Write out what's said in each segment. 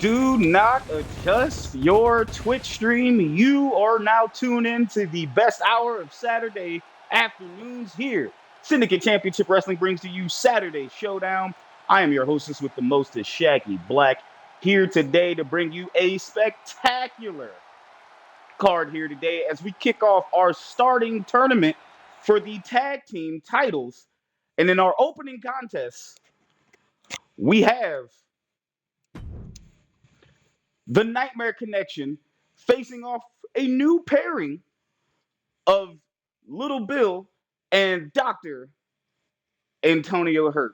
Do not adjust your Twitch stream. You are now tuned in to the best hour of Saturday afternoons here. Syndicate Championship Wrestling brings to you Saturday Showdown. I am your hostess with the mostest, Shaggy Black, here today to bring you a spectacular card here today as we kick off our starting tournament for the tag team titles. And in our opening contest, we have the Nightmare Connection facing off a new pairing of Little Bill and Dr. Antonio Hurtt.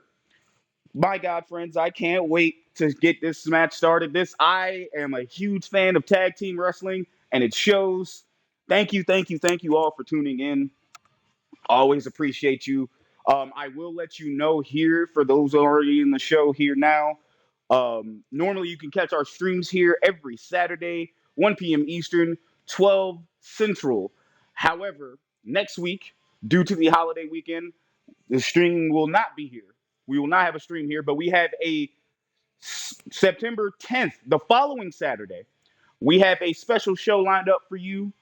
My God, friends, I can't wait to get this match started. I am a huge fan of tag team wrestling, and it shows. Thank you all for tuning in. Always appreciate you. I will let you know here, for those already in the show here now, normally you can catch our streams here every Saturday, 1 p.m. Eastern, 12 Central. However, next week, due to the holiday weekend, the stream will not be here. We will not have a stream here, but we have a September 10th, the following Saturday. We have a special show lined up for you.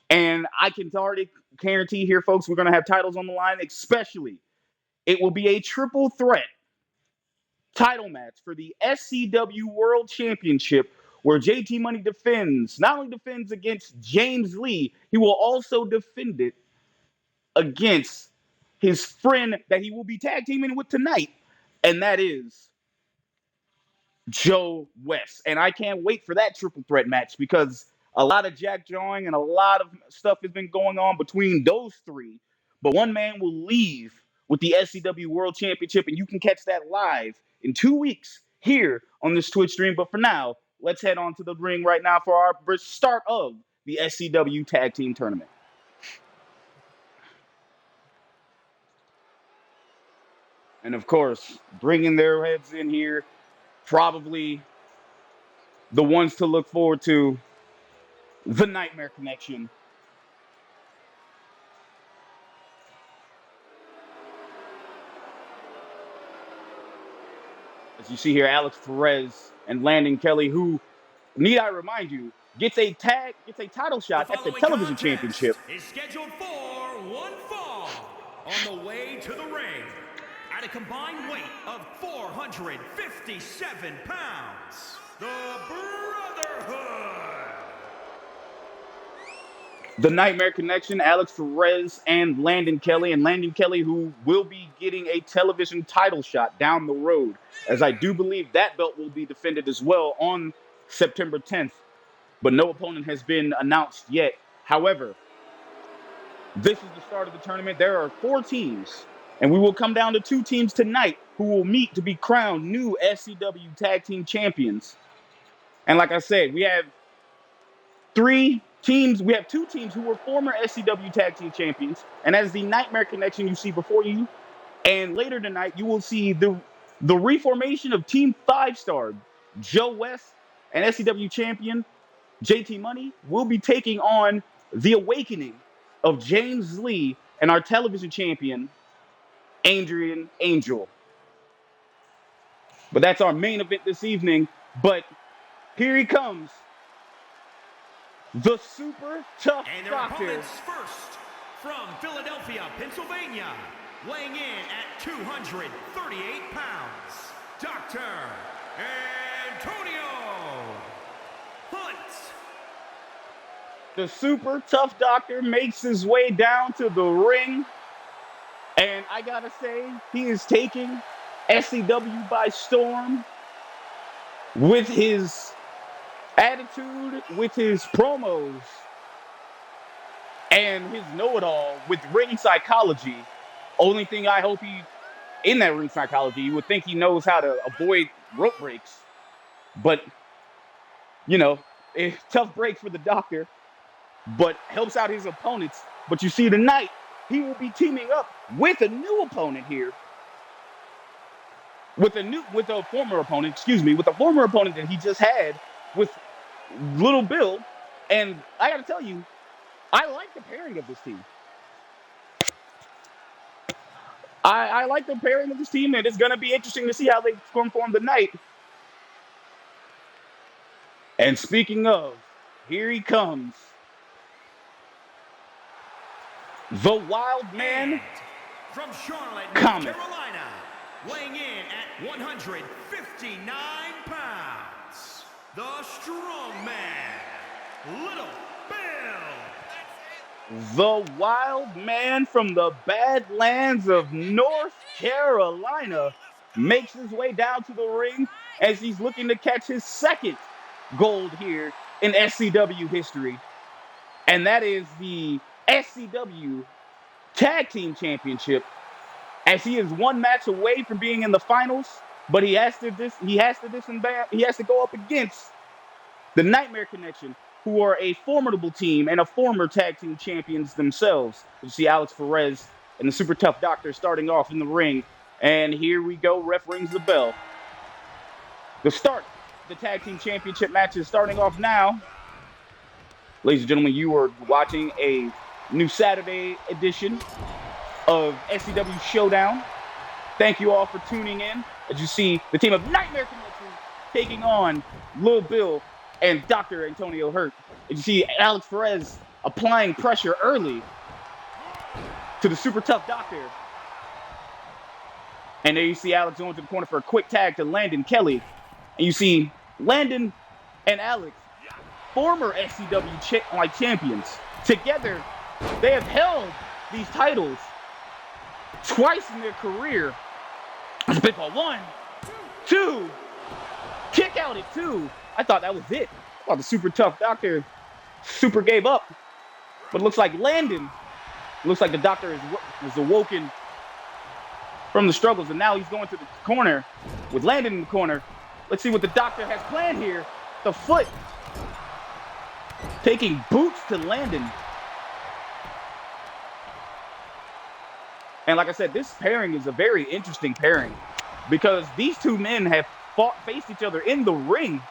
And I can already guarantee here, folks, we're going to have titles on the line, especially it will be a triple threat title match for the SCW World Championship, where JT Money not only defends against James Lee, he will also defend it against his friend that he will be tag teaming with tonight, and that is Joe West. And I can't wait for that triple threat match because a lot of jack-jawing and a lot of stuff has been going on between those three. But one man will leave with the SCW World Championship, and you can catch that live in 2 weeks here on this Twitch stream. But for now, let's head on to the ring right now for our start of the SCW Tag Team Tournament. And of course, bringing their heads in here, probably the ones to look forward to, the Nightmare Connection. As you see here, Alex Perez and Landon Kelly, who, need I remind you, gets a title shot at the television championship. Is scheduled for one fall on the way to the ring at a combined weight of 457 pounds. The Brotherhood. The Nightmare Connection, Alex Perez and Landon Kelly. And Landon Kelly, who will be getting a television title shot down the road, as I do believe that belt will be defended as well on September 10th. But no opponent has been announced yet. However, this is the start of the tournament. There are 4 teams, and we will come down to 2 teams tonight who will meet to be crowned new SCW Tag Team Champions. And like I said, we have 2 teams who were former SCW Tag Team Champions, and as the Nightmare Connection you see before you, and later tonight you will see the reformation of Team 5-Star. Joe West and SCW Champion JT Money will be taking on the awakening of James Lee and our television champion, Adrian Angel. But that's our main event this evening. But here he comes, the super tough And their doctor. opponents first, from Philadelphia, Pennsylvania, weighing in at 238 pounds, Dr. Antonio Hunt. The super tough doctor makes his way down to the ring. And I gotta say, he is taking SCW by storm with his attitude, with his promos, and his know-it-all with ring psychology. Only thing I hope in that ring psychology, you would think he knows how to avoid rope breaks. But, a tough break for the doctor, but helps out his opponents. But you see tonight, he will be teaming up with a new opponent here. With a former opponent that he just had with Little Bill. And I gotta tell you, I like the pairing of this team. I like the pairing of this team, and it's gonna be interesting to see how they perform tonight. And speaking of, here he comes. The Wild Man. And from Charlotte, North Comet. Carolina, weighing in at 159 pounds, the strong man, Little Bill. The Wild Man from the Badlands of North Carolina makes his way down to the ring as he's looking to catch his second gold here in SCW history. And that is the SCW Tag Team Championship, as he is one match away from being in the finals, but he has to go up against the Nightmare Connection, who are a formidable team and a former tag team champions themselves. You see Alex Perez and the Super Tough Doctor starting off in the ring. And here we go, ref rings the bell. The start of the tag team championship match is starting off now. Ladies and gentlemen, you are watching a new Saturday edition of SCW Showdown. Thank you all for tuning in. As you see, the team of Nightmare Connection taking on Lil Bill and Dr. Antonio Hurtt. As you see, Alex Perez applying pressure early to the Super Tough Doctor. And there you see Alex going to the corner for a quick tag to Landon Kelly. And you see Landon and Alex, former SCW champions. Together, they have held these titles twice in their career. It's a big ball. 1, 2, kick out at 2. I thought that was it. I thought the Super Tough Doctor super gave up. But it looks like Landon, looks like the Doctor is awoken from the struggles, and now he's going to the corner with Landon in the corner. Let's see what the Doctor has planned here. The foot taking boots to Landon. And like I said, this pairing is a very interesting pairing because these two men have faced each other in the ring.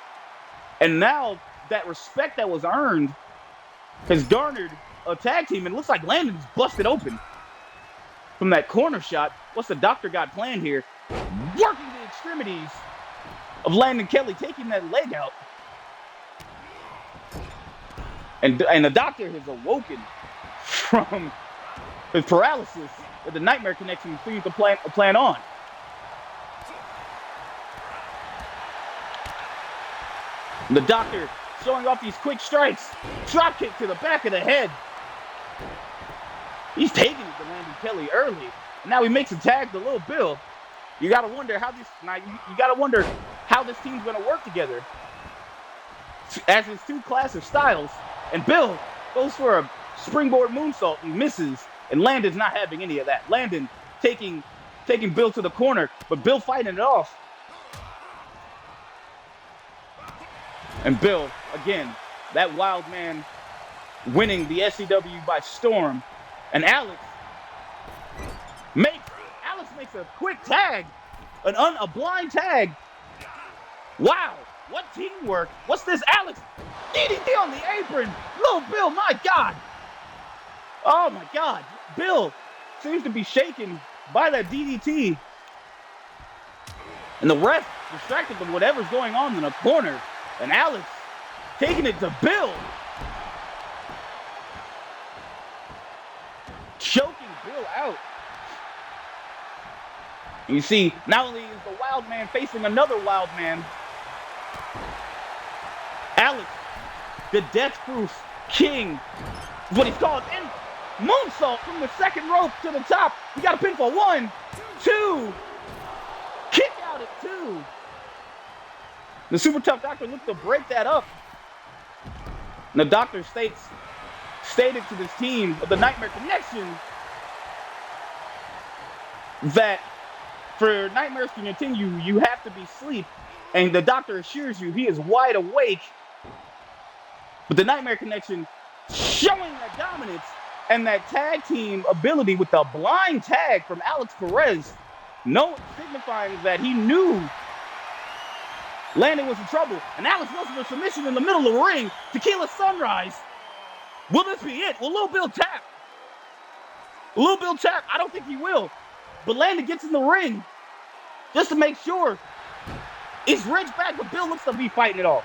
And now that respect that was earned has garnered a tag team. And it looks like Landon's busted open from that corner shot. What's the Doctor got planned here? Working the extremities of Landon Kelly, taking that leg out. And the Doctor has awoken from his paralysis that the Nightmare Connection seems to plan on. The Doctor showing off these quick strikes. Drop kick to the back of the head. He's taking it to Landon Kelly early. And now he makes a tag to Lil Bill. You gotta wonder how this team's gonna work together. As his two classic styles. And Bill goes for a springboard moonsault and misses. And Landon's not having any of that. Landon taking Bill to the corner, but Bill fighting it off. And Bill, again, that wild man winning the SCW by storm. And Alex makes a quick tag, a blind tag. Wow, what teamwork. What's this, Alex? DDT on the apron. Little Bill, my God. Oh, my God. Bill seems to be shaken by that DDT. And the ref distracted from whatever's going on in the corner. And Alex taking it to Bill. Choking Bill out. And you see, not only is the wild man facing another wild man, Alex, the death-proof king, is what he's called. And moonsault from the second rope to the top. We got a pin for 1, 2. Kick out at 2. The Super Tough Doctor looked to break that up. And the Doctor stated to this team of the Nightmare Connection that for nightmares to continue, you have to be asleep. And the Doctor assures you he is wide awake. But the Nightmare Connection showing that dominance and that tag team ability with the blind tag from Alex Perez, signifying that he knew Landon was in trouble. And Alex goes for a submission in the middle of the ring. Tequila Sunrise. Will this be it? Will Lil Bill tap? Lil Bill tap? I don't think he will. But Landon gets in the ring just to make sure. It's Ridge back, but Bill looks to be fighting it off.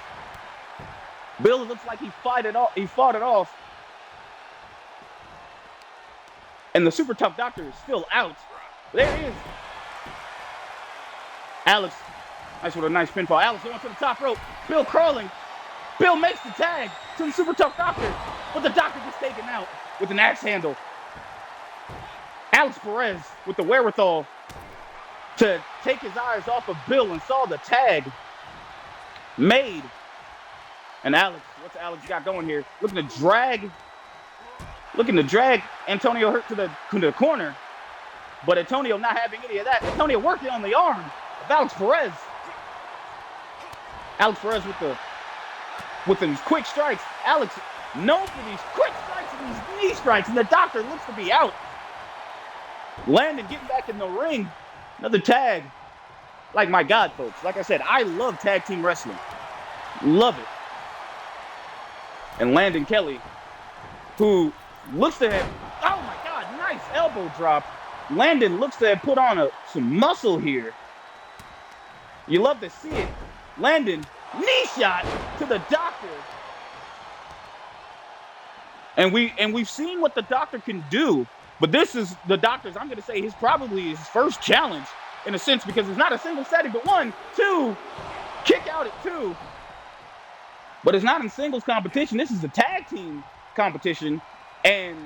Bill looks like he fought it off. And the super tough doctor is still out. There he is. Alex, nice with a nice pinfall. Alex going to the top rope. Bill crawling. Bill makes the tag to the super tough doctor, but the doctor gets taken out with an axe handle. Alex Perez with the wherewithal to take his eyes off of Bill and saw the tag made. And Alex, what's Alex got going here? Looking to drag Antonio Hurtt to the corner, but Antonio not having any of that. Antonio working on the arm of Alex Perez. Alex Perez with these quick strikes. Alex known for these quick strikes and these knee strikes, and the doctor looks to be out. Landon getting back in the ring. Another tag. Like, my God, folks. Like I said, I love tag team wrestling. Love it. And Landon Kelly, who looks to have, oh my God, nice elbow drop. Landon looks to have put on some muscle here. You love to see it. Landon, knee shot to the doctor. And we've seen what the doctor can do, but this is the doctor's, I'm going to say, probably his first challenge in a sense, because it's not a single setting, but 1, 2, kick out at 2. But it's not in singles competition. This is a tag team competition, and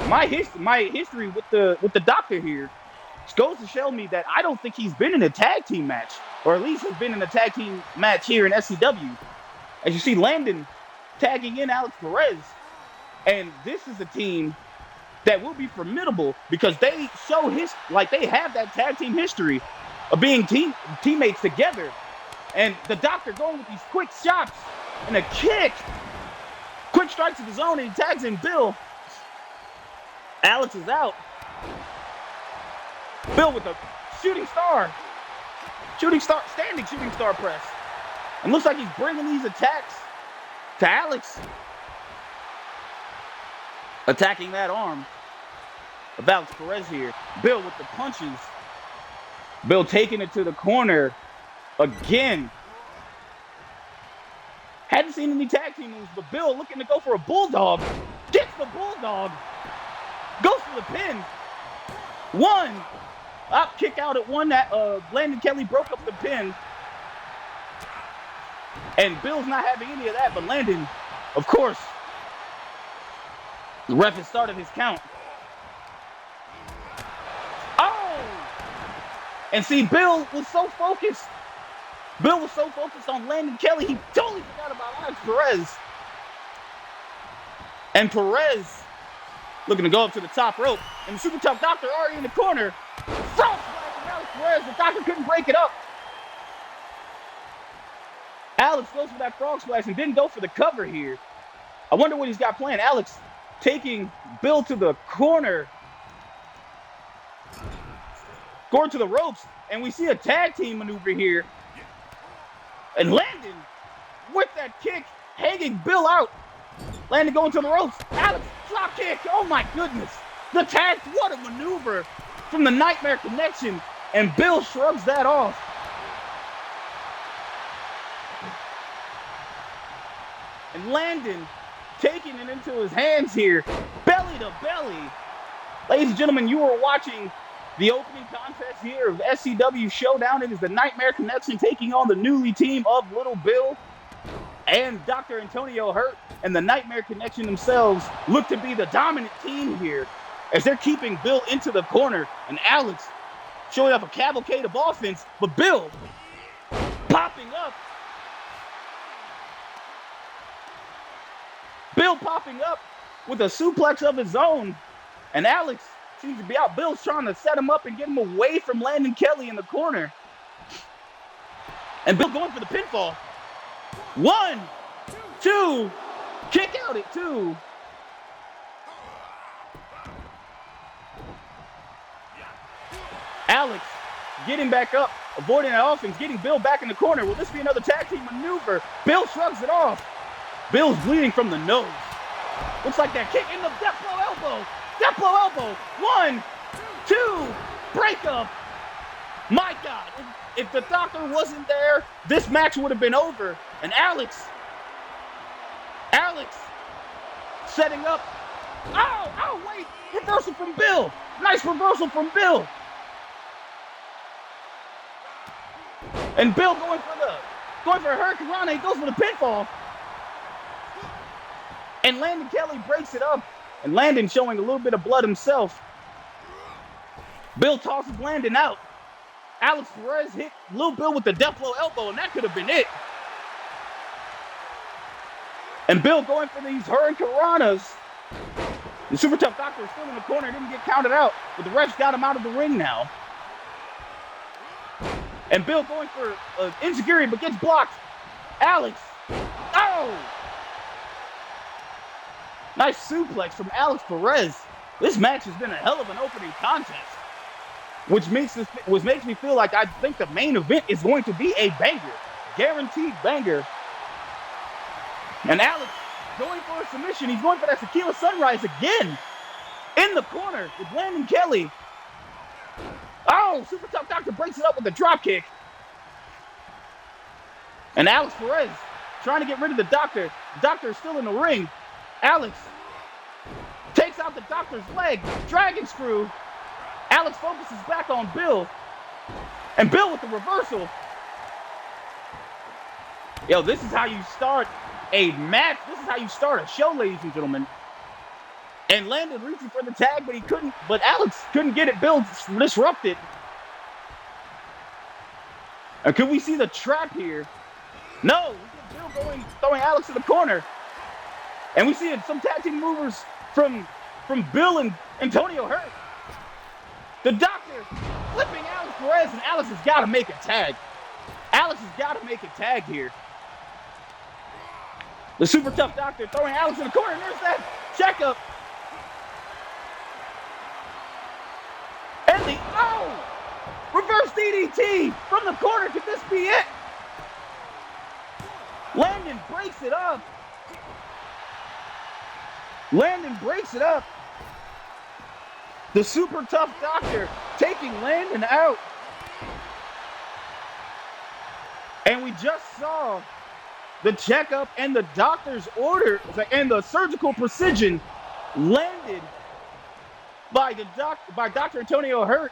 my history with the doctor here goes to show me that I don't think he's been in a tag team match, or at least has been in a tag team match here in SCW. As you see, Landon tagging in Alex Perez, and this is a team that will be formidable because they show they have that tag team history of being teammates together. And the doctor going with these quick shots and a kick. Quick strikes to the zone, and he tags in Bill. Alex is out. Bill with a standing shooting star press. And looks like he's bringing these attacks to Alex. Attacking that arm of Alex Perez here. Bill with the punches. Bill taking it to the corner again. Hadn't seen any tag team moves, but Bill looking to go for a bulldog. Gets the bulldog. Goes for the pin. 1. Up kick out at 1. That Landon Kelly broke up the pin. And Bill's not having any of that, but Landon, of course, the ref has started his count. Oh! And see, Bill was so focused. On Landon Kelly, he totally forgot about Alex Perez. And Perez looking to go up to the top rope. And the super tough doctor already in the corner. Front splash from Alex Perez. The doctor couldn't break it up. Alex goes for that frog splash and didn't go for the cover here. I wonder what he's got planned. Alex taking Bill to the corner. Going to the ropes. And we see a tag team maneuver here. And Landon, with that kick, hanging Bill out. Landon going to the ropes. Alex, drop kick. Oh my goodness. The tag, what a maneuver from the Nightmare Connection. And Bill shrugs that off. And Landon taking it into his hands here. Belly to belly. Ladies and gentlemen, you are watching the opening contest here of SCW Showdown. It is the Nightmare Connection taking on the newly team of Little Bill and Dr. Antonio Hurtt. And the Nightmare Connection themselves look to be the dominant team here as they're keeping Bill into the corner. And Alex showing up a cavalcade of offense, but Bill popping up. Bill popping up with a suplex of his own. And Alex seems to be out. Bill's trying to set him up and get him away from Landon Kelly in the corner. And Bill going for the pinfall. 1, 2, kick out at 2. Alex getting back up, avoiding that offense, getting Bill back in the corner. Will this be another tag team maneuver? Bill shrugs it off. Bill's bleeding from the nose. Looks like that kick in the death blow elbow. Death blow elbow. 1, 2, break up. My God, if the doctor wasn't there, this match would have been over. And Alex Alex setting up. Oh, wait. Reversal from Bill. Nice reversal from Bill. And Bill going for a hurricane. He goes for the pinfall. And Landon Kelly breaks it up. And Landon showing a little bit of blood himself. Bill tosses Landon out. Alex Perez hit Lil Bill with the Deathblow elbow, and that could have been it. And Bill going for these hurricanranas. The Super Tough Doctor is still in the corner, didn't get counted out, but the refs got him out of the ring now. And Bill going for insecurity, but gets blocked. Alex. Oh! Nice suplex from Alex Perez. This match has been a hell of an opening contest, which makes me feel like I think the main event is going to be a banger, guaranteed banger. And Alex going for a submission. He's going for that Tequila Sunrise again in the corner with Landon Kelly. Oh, Super Tough Doctor breaks it up with a drop kick. And Alex Perez trying to get rid of the Doctor. The Doctor is still in the ring. Alex takes out the Doctor's leg. Dragon screw. Alex focuses back on Bill. And Bill with the reversal. Yo, this is how you start a match. This is how you start a show, ladies and gentlemen. And Landon reaching for the tag, but he couldn't. But Alex couldn't get it. Bill disrupted. And could we see the trap here? No, we get Bill throwing Alex in the corner. And we see some tag team movers from Bill and Antonio Hurtt. The Doctor flipping Alex Perez, and Alex has got to make a tag. Alex has got to make a tag here. The Super Tough Doctor throwing Alex in the corner, and there's that checkup. And the, reverse DDT from the corner. Could this be it? Landon breaks it up. The Super Tough Doctor taking Landon out. And we just saw the checkup and the doctor's order and the surgical precision landed by Dr. Antonio Hurtt.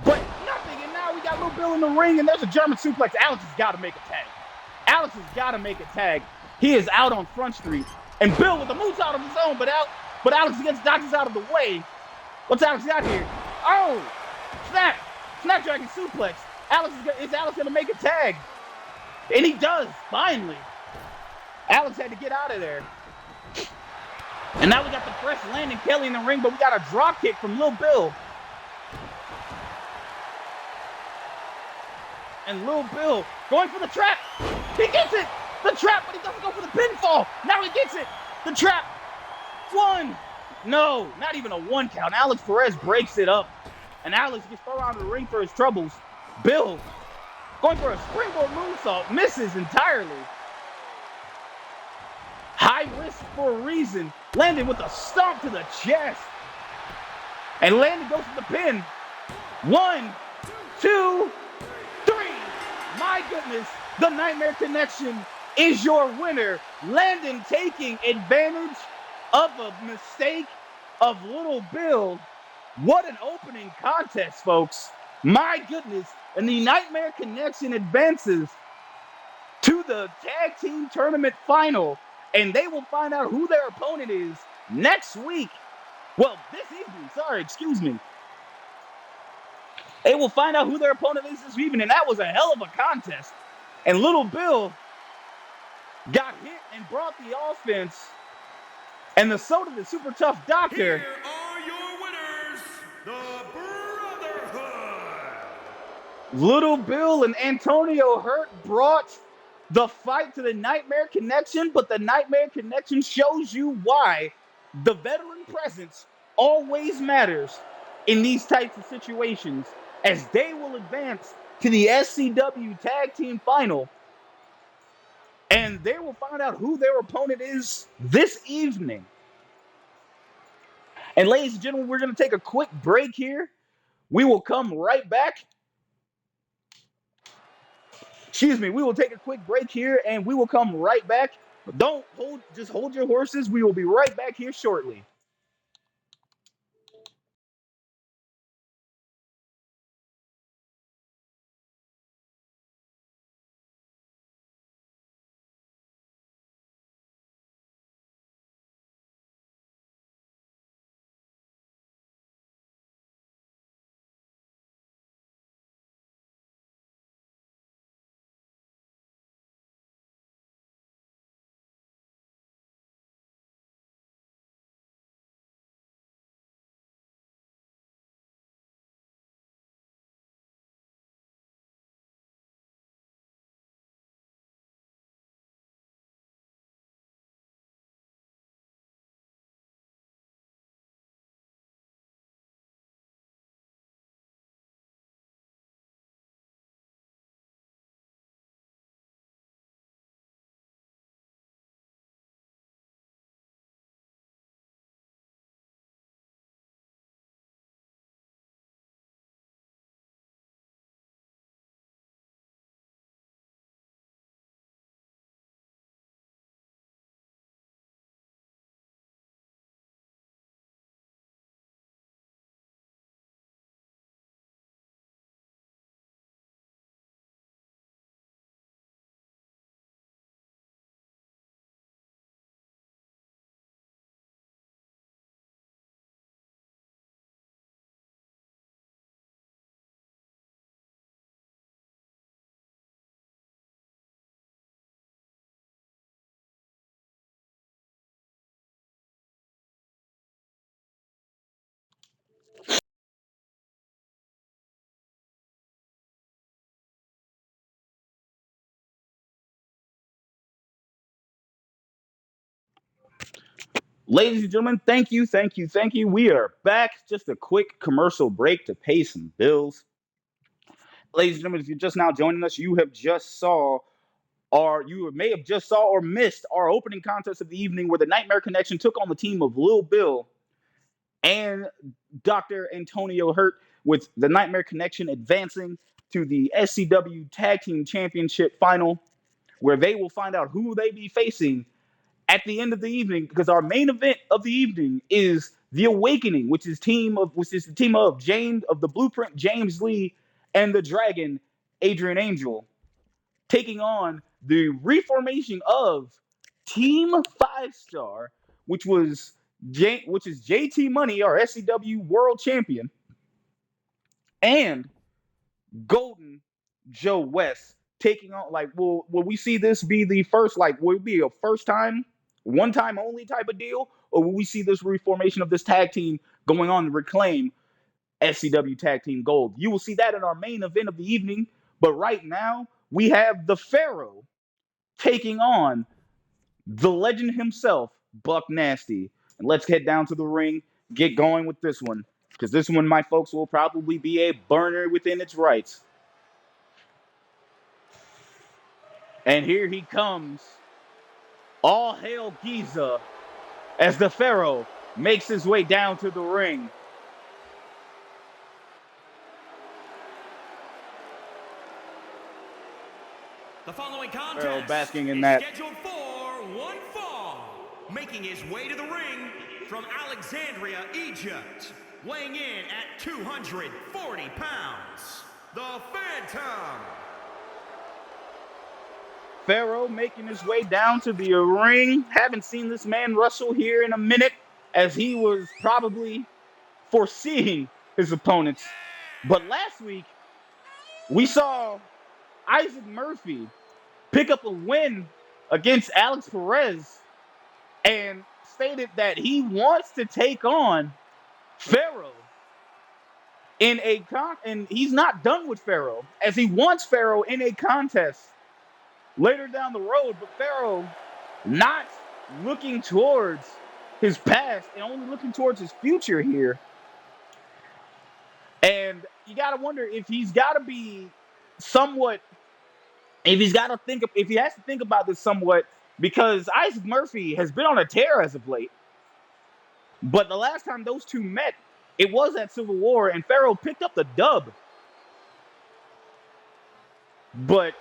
But nothing, and now we got Lil Bill in the ring, and there's a German suplex. Alex has got to make a tag. He is out on Front Street. And Bill with the moonsault of his own, but Alex gets Doctors out of the way. What's Alex got here? Oh! Snapdragon suplex. Is Alex going to make a tag? And he does, finally. Alex had to get out of there. And now we got the fresh Landon Kelly in the ring, but we got a drop kick from Lil Bill. And Lil Bill going for the trap. He gets it. The trap, but he doesn't go for the pinfall. Now he gets it. The trap. One. No, not even a one count. Alex Perez breaks it up. And Alex gets thrown out of the ring for his troubles. Bill going for a springboard moonsault. Misses entirely. High risk for a reason. Landon with a stomp to the chest. And Landon goes for the pin. 1, 2, 3. My goodness. The Nightmare Connection is your winner. Landon taking advantage of a mistake of Little Bill. What an opening contest, folks. My goodness. And the Nightmare Connection advances to the tag team tournament final. And they will find out who their opponent is next week. Well, this evening. Sorry, excuse me. They will find out who their opponent is this evening. And that was a hell of a contest. And Little Bill got hit and brought the offense. And the Super Tough Doctor. Here are your winners, the Brotherhood. Little Bill and Antonio Hurtt brought the fight to the Nightmare Connection, but the Nightmare Connection shows you why the veteran presence always matters in these types of situations, as they will advance to the SCW Tag Team Final. And they will find out who their opponent is this evening. And ladies and gentlemen, we're going to take a quick break here. We will come right back. We will take a quick break here, and we will come right back Just hold your horses. We will be right back here shortly. Ladies and gentlemen, thank you, thank you, thank you. We are back. Just a quick commercial break to pay some bills. Ladies and gentlemen, if you're just now joining us, you may have just saw or missed our opening contest of the evening where the Nightmare Connection took on the team of Lil Bill and Dr. Antonio Hurtt, with the Nightmare Connection advancing to the SCW Tag Team Championship final, where they will find out who they be facing at the end of the evening, because our main event of the evening is the Awakening, which is the team of James of the Blueprint, James Lee, and the Dragon, Adrian Angel, taking on the reformation of Team 5 Star, which is JT Money, our SCW World Champion, and Golden Joe West, taking on, like, will we see this be the first, like, will it be a first time, one time only type of deal, or will we see this reformation of this tag team going on to reclaim SCW Tag Team Gold? You will see that in our main event of the evening. But right now, we have the Pharaoh taking on the legend himself, Buck Nasty. And let's head down to the ring, get going with this one, because this one, my folks, will probably be a burner within its rights. And here he comes. All hail Giza as the Pharaoh makes his way down to the ring. The following contest Pharaoh basking in is that. scheduled for one fall. Making his way to the ring from Alexandria, Egypt, weighing in at 240 pounds, the Phantom. Pharaoh making his way down to the ring. Haven't seen this man wrestle here in a minute, as he was probably foreseeing his opponents. But last week, we saw Isaac Murphy pick up a win against Alex Perez and stated that he wants to take on Pharaoh and he's not done with Pharaoh, as he wants Pharaoh in a contest later down the road. But Pharaoh not looking towards his past and only looking towards his future here. And you got to wonder if he's got to be somewhat, if he has to think about this somewhat, because Isaac Murphy has been on a tear as of late. But the last time those two met, it was at Civil War, and Pharaoh picked up the dub. But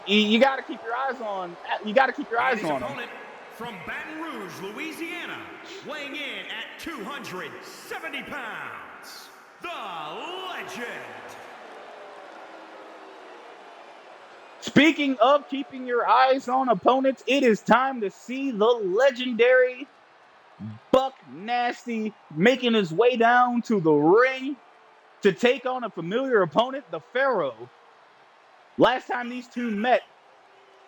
you got to keep your eyes on. You got to keep your And eyes his on him. opponent from Baton Rouge, Louisiana, weighing in at 270 pounds, the Legend. Speaking of keeping your eyes on opponents, it is time to see the legendary Buck Nasty making his way down to the ring to take on a familiar opponent, the Pharaoh. Last time these two met,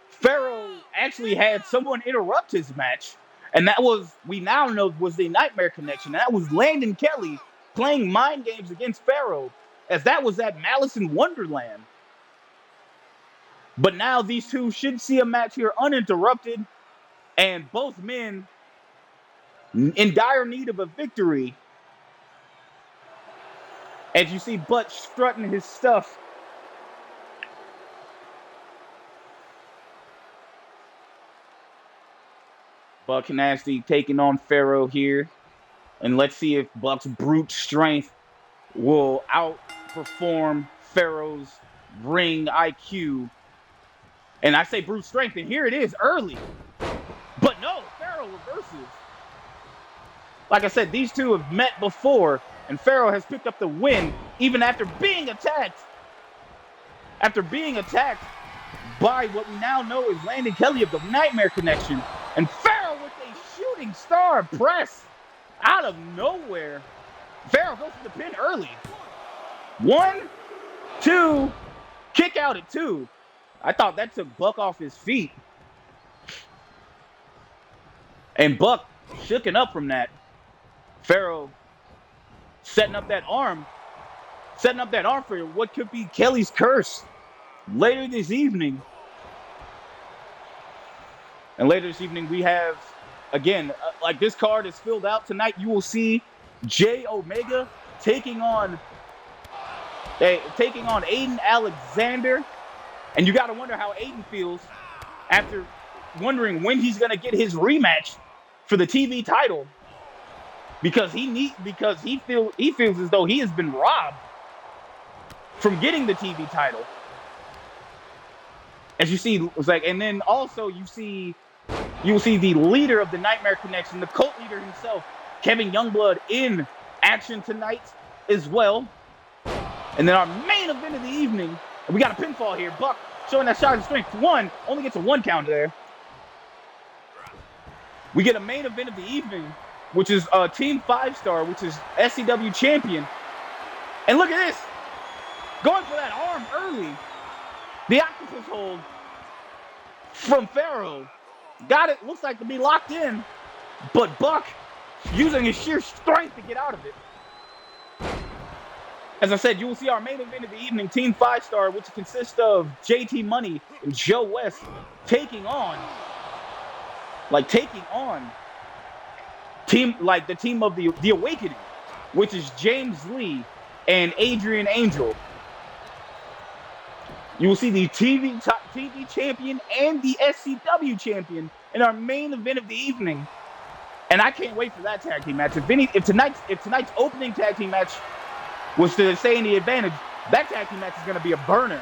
Pharaoh actually had someone interrupt his match, and that was, we now know, was the Nightmare Connection. That was Landon Kelly playing mind games against Pharaoh, as that was at Malice in Wonderland. But now these two should see a match here uninterrupted, and both men in dire need of a victory. As you see Buck strutting his stuff. Buck Nasty taking on Pharaoh here. And let's see if Buck's brute strength will outperform Pharaoh's ring IQ. And I say brute strength, and here it is early. But no, Pharaoh reverses. Like I said, these two have met before, and Pharaoh has picked up the win even after being attacked. After being attacked by what we now know is Landon Kelly of the Nightmare Connection. And Pharaoh with a shooting star press out of nowhere. Pharaoh goes for the pin early. 1, 2, kick out at 2. I thought that took Buck off his feet. And Buck shooken up from that. Pharaoh setting up that arm for what could be Kelly's curse later this evening. And later this evening we have, again, like this card is filled out tonight. You will see J Omega taking on Aiden Alexander. And you got to wonder how Aiden feels after wondering when he's going to get his rematch for the TV title. Because he feels as though he has been robbed from getting the TV title. As you see, it's like, and then also you will see the leader of the Nightmare Connection, the cult leader himself, Kevin Youngblood, in action tonight as well. And then our main event of the evening, and we got a pinfall here. Buck showing that shot of strength. 1, only gets a 1 count there. We get a main event of the evening, which is Team 5-Star, which is SCW champion. And look at this. Going for that arm early. The octopus hold from Pharaoh. Got it, looks like to be locked in. But Buck using his sheer strength to get out of it. As I said, you will see our main event of the evening, Team 5-Star, which consists of JT Money and Joe West taking on the team of the Awakening, which is James Lee and Adrian Angel. You will see the TV champion and the SCW champion in our main event of the evening. And I can't wait for that tag team match. If tonight's opening tag team match was to stay in the advantage, that tag team match is going to be a burner.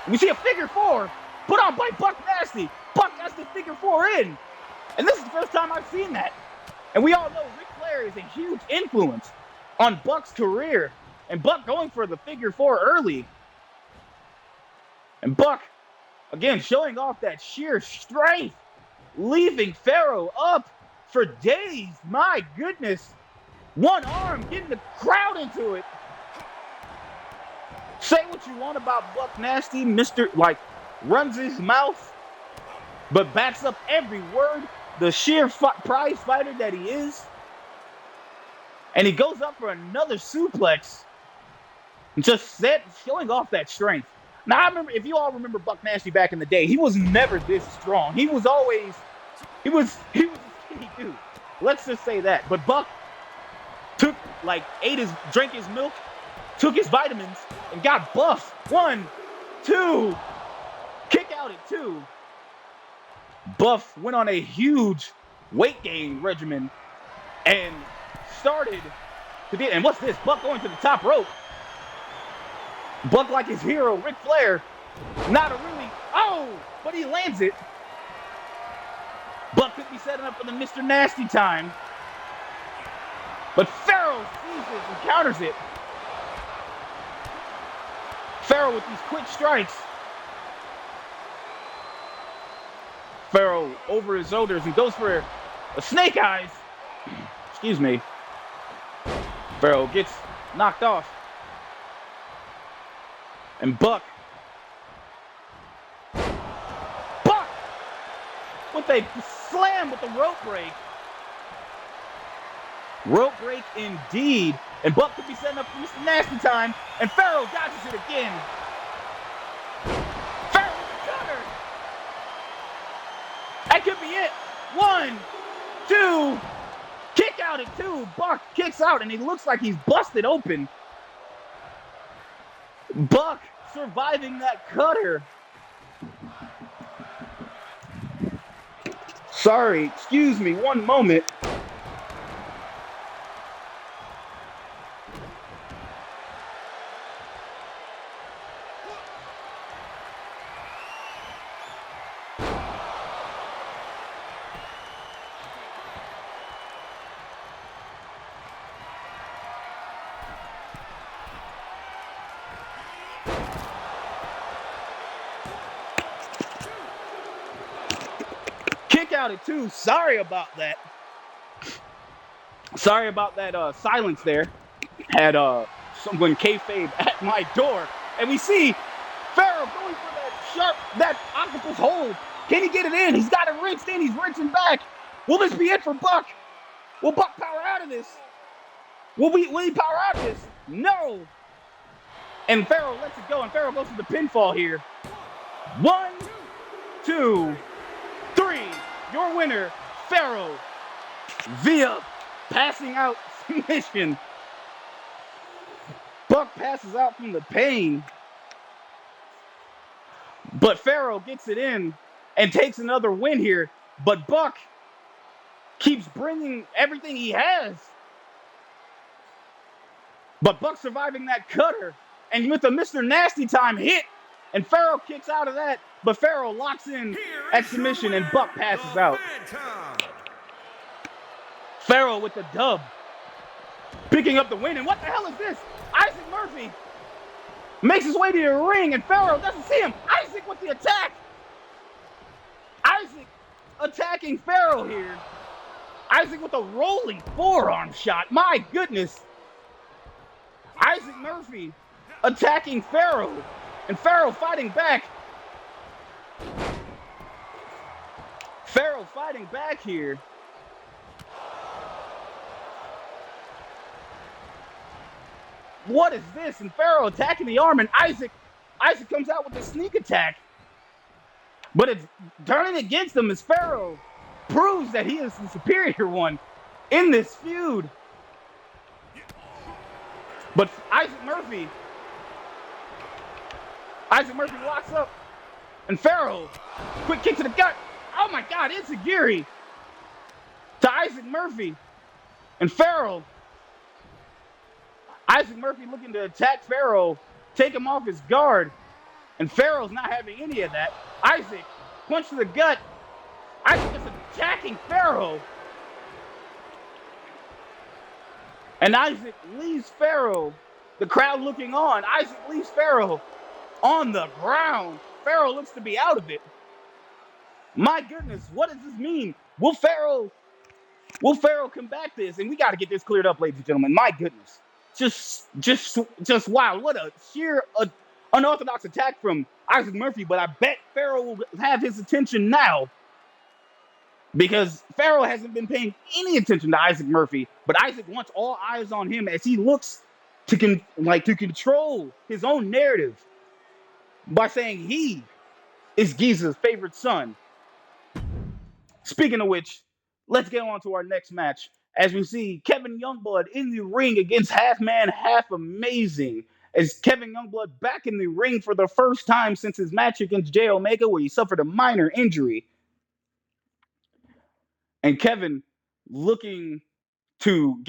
And we see a figure 4 put on by Buck Nasty. Buck has the figure 4 in. And this is the first time I've seen that. And we all know Ric Flair is a huge influence on Buck's career. And Buck going for the figure 4 early. And Buck, again, showing off that sheer strength, leaving Pharaoh up for days. My goodness. One arm, getting the crowd into it. Say what you want about Buck Nasty, runs his mouth, but backs up every word. The sheer prize fighter that he is. And he goes up for another suplex. And just showing off that strength. Now, I remember, if you all remember Buck Nasty back in the day, he was never this strong. He was a skinny dude. Let's just say that. But Buck drank his milk, took his vitamins, and got buff. 1, 2, kick out at 2. Buff went on a huge weight gain regimen and started to do. And what's this? Buck going to the top rope. Buck like his hero, Ric Flair. Not a really. Oh, but he lands it. Buck could be setting up for the Mr. Nasty time. But Pharaoh sees it and counters it. Pharaoh with these quick strikes. Pharaoh over his shoulders and goes for a snake eyes. Excuse me. Pharaoh gets knocked off. And Buck with a slam with the rope break. Rope break indeed. And Buck could be setting up for Mr. Nasty time. And Pharaoh dodges it again. Pharaoh with the cutter. That could be it. 1, 2. Kick out at 2. Buck kicks out and he looks like he's busted open. Buck surviving that cutter. Sorry, excuse me, one moment. Kick out at 2. Sorry about that. Sorry about that silence there. Had someone kayfabe at my door. And we see Pharaoh going for that octopus hold. Can he get it in? He's got it rinsed in. He's rinsing back. Will this be it for Buck? Will Buck power out of this? Will he power out of this? No. And Pharaoh lets it go. And Pharaoh goes for the pinfall here. 1, 2, 3. Your winner, Pharaoh, via passing out submission. Buck passes out from the pain. But Pharaoh gets it in and takes another win here. But Buck keeps bringing everything he has. But Buck surviving that cutter. And with the Mr. Nasty time hit, and Pharaoh kicks out of that, but Pharaoh locks in at submission and Buck passes out. Pharaoh with the dub. Picking up the win, and what the hell is this? Isaac Murphy makes his way to the ring, and Pharaoh doesn't see him. Isaac with the attack. Isaac attacking Pharaoh here. Isaac with a rolling forearm shot. My goodness. Isaac Murphy attacking Pharaoh, and Pharaoh fighting back. Pharaoh fighting back here. What is this? And Pharaoh attacking the arm, and Isaac comes out with a sneak attack. But it's turning against him as Pharaoh proves that he is the superior one in this feud. But Isaac Murphy locks up, and Pharaoh, quick kick to the gut. Oh my God, it's a Giri to Isaac Murphy, and Pharaoh. Isaac Murphy looking to attack Pharaoh, take him off his guard, and Pharaoh's not having any of that. Isaac, punch to the gut. Isaac is attacking Pharaoh. And Isaac leaves Pharaoh, the crowd looking on. Isaac leaves Pharaoh on the ground. Pharaoh looks to be out of it. My goodness, what does this mean? Will Pharaoh combat this? And we got to get this cleared up, ladies and gentlemen. My goodness. Just wow. What a sheer unorthodox attack from Isaac Murphy. But I bet Pharaoh will have his attention now, because Pharaoh hasn't been paying any attention to Isaac Murphy. But Isaac wants all eyes on him as he looks to control his own narrative by saying he is Giza's favorite son. Speaking of which, let's get on to our next match. As we see Kevin Youngblood in the ring against Half Man, Half Amazing. As Kevin Youngblood back in the ring for the first time since his match against Jay Omega, where he suffered a minor injury. And Kevin looking to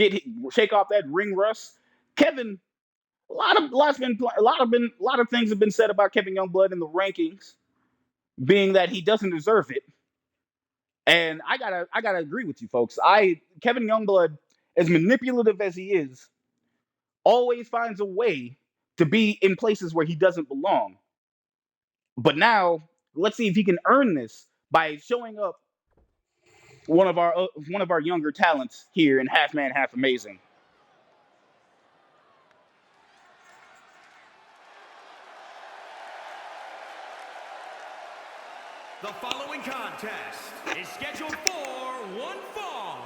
shake off that ring rust. Kevin, a lot of things have been said about Kevin Youngblood in the rankings. being that he doesn't deserve it. And I gotta agree with you, folks. Kevin Youngblood, as manipulative as he is, always finds a way to be in places where he doesn't belong. But now, let's see if he can earn this by showing up one of our younger talents here in Half Man, Half Amazing. The following contest is scheduled for one fall,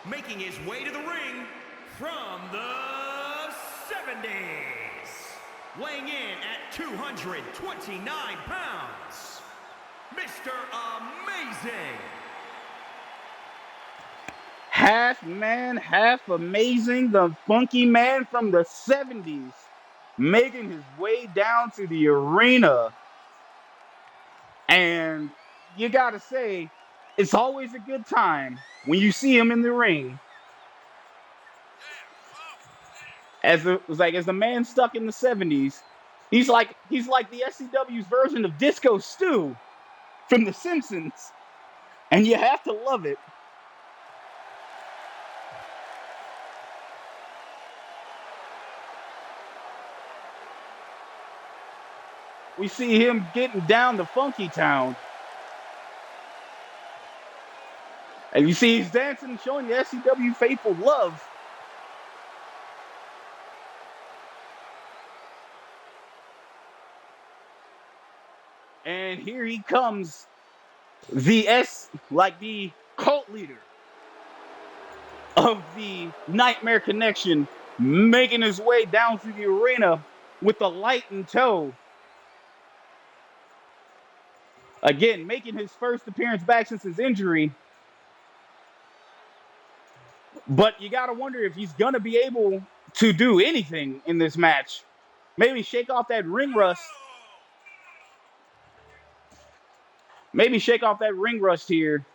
making his way to the ring from the 70s, weighing in at 229 pounds, Mr. Amazing. Half Man, Half Amazing, the funky man from the 70s, making his way down to the arena. And you gotta say, it's always a good time when you see him in the ring. As the man stuck in the 70s, he's like the SCW's version of Disco Stew from The Simpsons. And you have to love it. We see him getting down to Funky Town. And you see he's dancing, showing the SCW faithful love. And here he comes, the cult leader of the Nightmare Connection, making his way down through the arena with the light in tow. Again, making his first appearance back since his injury. But you gotta wonder if he's gonna be able to do anything in this match. Maybe shake off that ring rust. Maybe shake off that ring rust here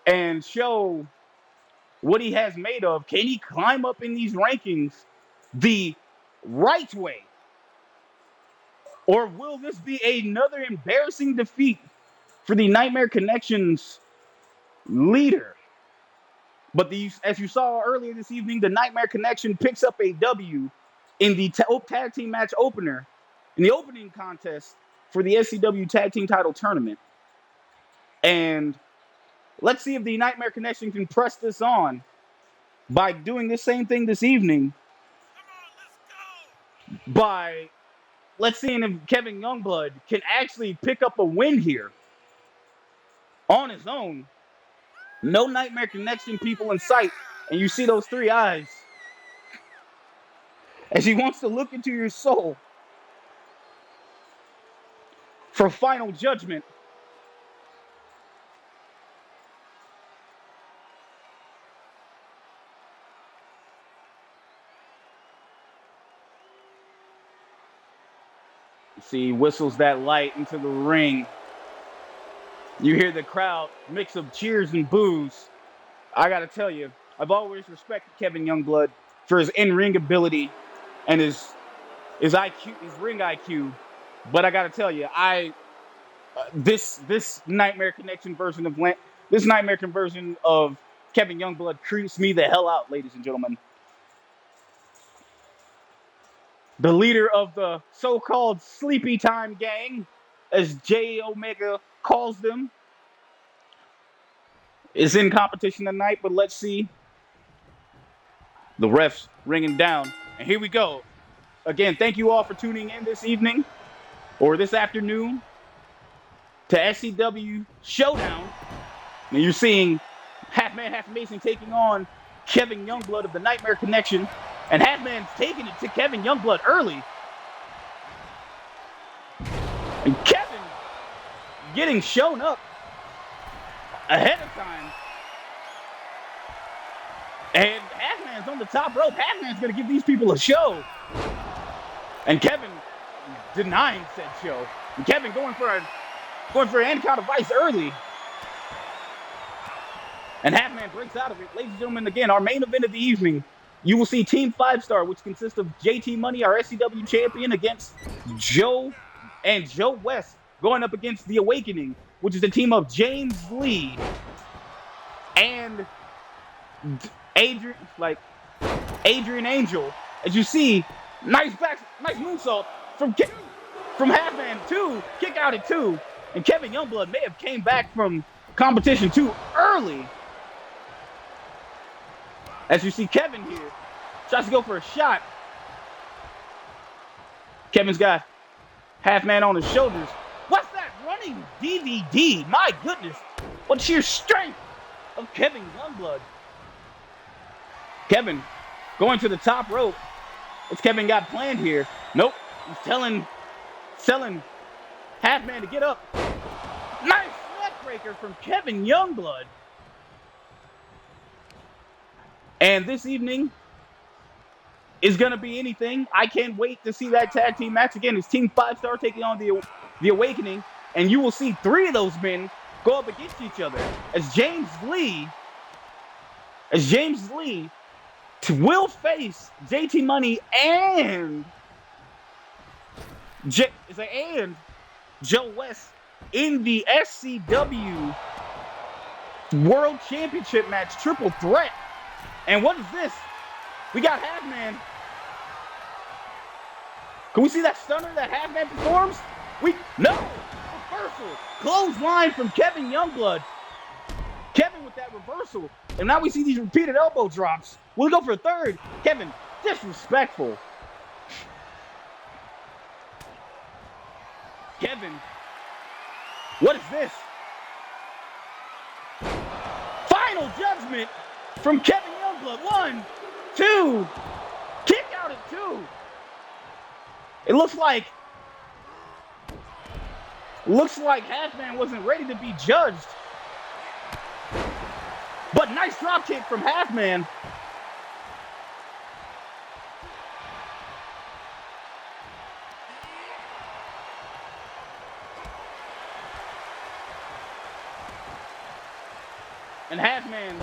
and show what he has made of. Can he climb up in these rankings the right way? Or will this be another embarrassing defeat for the Nightmare Connection's leader? But as you saw earlier this evening, the Nightmare Connection picks up a W in the tag team match opener, in the opening contest for the SCW Tag Team Title Tournament. And let's see if the Nightmare Connection can press this on by doing the same thing this evening. Let's see if Kevin Youngblood can actually pick up a win here on his own. No Nightmare Connection people in sight. And you see those three eyes as he wants to look into your soul for final judgment. You see, he whistles that light into the ring. You hear the crowd mix of cheers and boos. I gotta tell you, I've always respected Kevin Youngblood for his in-ring ability and his IQ, his ring IQ. But I gotta tell you, this Nightmare Connection version of Kevin Youngblood creeps me the hell out, ladies and gentlemen. The leader of the so-called Sleepy Time Gang, as J Omega calls them, is in competition tonight, but let's see. The refs ringing down, and here we go. Again, thank you all for tuning in this evening, or this afternoon, to SCW Showdown. And you're seeing Half Man, Half Amazing taking on Kevin Youngblood of the Nightmare Connection, and Half Man's taking it to Kevin Youngblood early. And Kevin getting shown up ahead of time. And Half-Man's on the top rope. Half-Man's going to give these people a show. And Kevin denying said show. And Kevin going for an end-count of ice early. And Half-Man breaks out of it. Ladies and gentlemen, again, our main event of the evening, you will see Team 5-Star, which consists of JT Money, our SCW champion, against Joe West, going up against The Awakening, which is a team of James Lee and Adrian Angel. As you see, nice moonsault from Halfman 2, kick out at 2. And Kevin Youngblood may have came back from competition too early. As you see Kevin here, tries to go for a shot. Kevin's got Halfman on his shoulders. What's that running DVD? My goodness, what sheer strength of Kevin Youngblood. Kevin going to the top rope. What's Kevin got planned here? Nope, he's telling Halfman to get up. Nice neck breaker from Kevin Youngblood. And this evening is going to be anything. I can't wait to see that tag team match again. It's Team 5-Star taking on the Awakening. And you will see 3 of those men go up against each other. As James Lee will face JT Money and Joe West in the SCW World Championship match, triple threat. And what is this? We got Halfman. Can we see that stunner that Halfman performs? No! Reversal. Clothesline from Kevin Youngblood. Kevin with that reversal. And now we see these repeated elbow drops. We'll go for a third. Kevin, disrespectful. Kevin, what is this? Final judgment from Kevin Youngblood. 1, 2, kick out at 2. It looks like Halfman wasn't ready to be judged. But nice drop kick from Halfman. And Halfman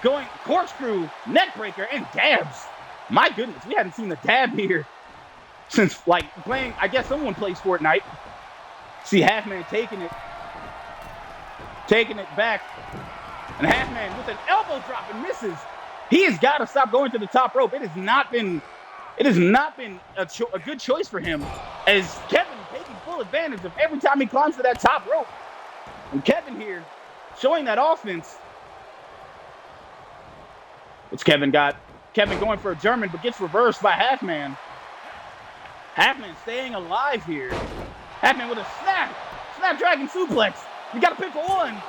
going corkscrew, neck breaker, and dabs. My goodness, we hadn't seen the dab here since playing. I guess someone plays Fortnite. See Halfman taking it back. And Halfman with an elbow drop and misses. He has got to stop going to the top rope. It has not been a good choice for him, as Kevin taking full advantage of every time he climbs to that top rope. And Kevin here showing that offense. What's Kevin got? Kevin going for a German, but gets reversed by Halfman. Halfman staying alive here. Halfman with a snapdragon suplex. You got to pick for 1,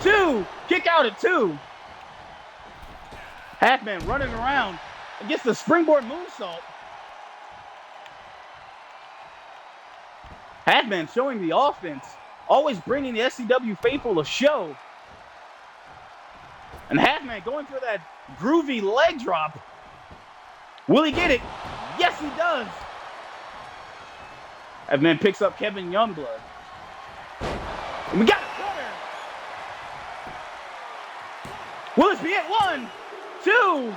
2, kick out at 2. Halfman running around and gets the springboard moonsault. Halfman showing the offense, always bringing the SCW faithful a show. And Halfman going for that groovy leg drop. Will he get it? Yes, he does. Halfman picks up Kevin Youngblood. And we got a corner. Will this be it? 1, 2.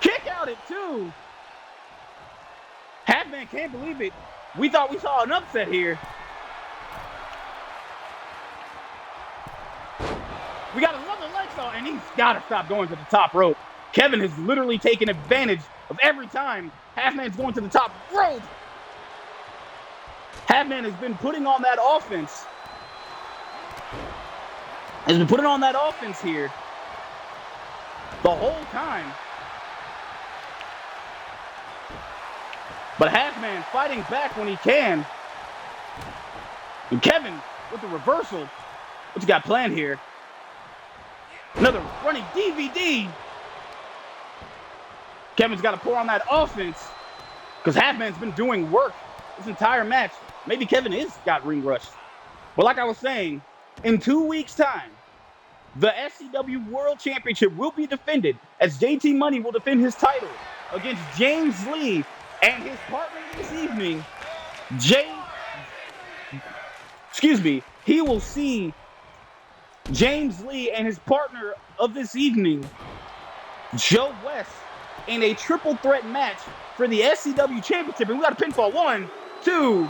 Kick out at 2. Halfman can't believe it. We thought we saw an upset here. We got another leg saw, and he's got to stop going to the top rope. Kevin has literally taken advantage of every time Halfman's going to the top rope. Halfman has been putting on that offense. Here the whole time. But Halfman fighting back when he can. And Kevin with the reversal. What you got planned here? Another running DVD. Kevin's got to pour on that offense because Halfman's been doing work this entire match. Maybe Kevin got ring rushed. But like I was saying, in 2 weeks' time, the SCW World Championship will be defended as JT Money will defend his title against James Lee and his partner this evening, he will see James Lee and his partner of this evening, Joe West, in a triple threat match for the SCW Championship. And we got a pinfall. 1, 2.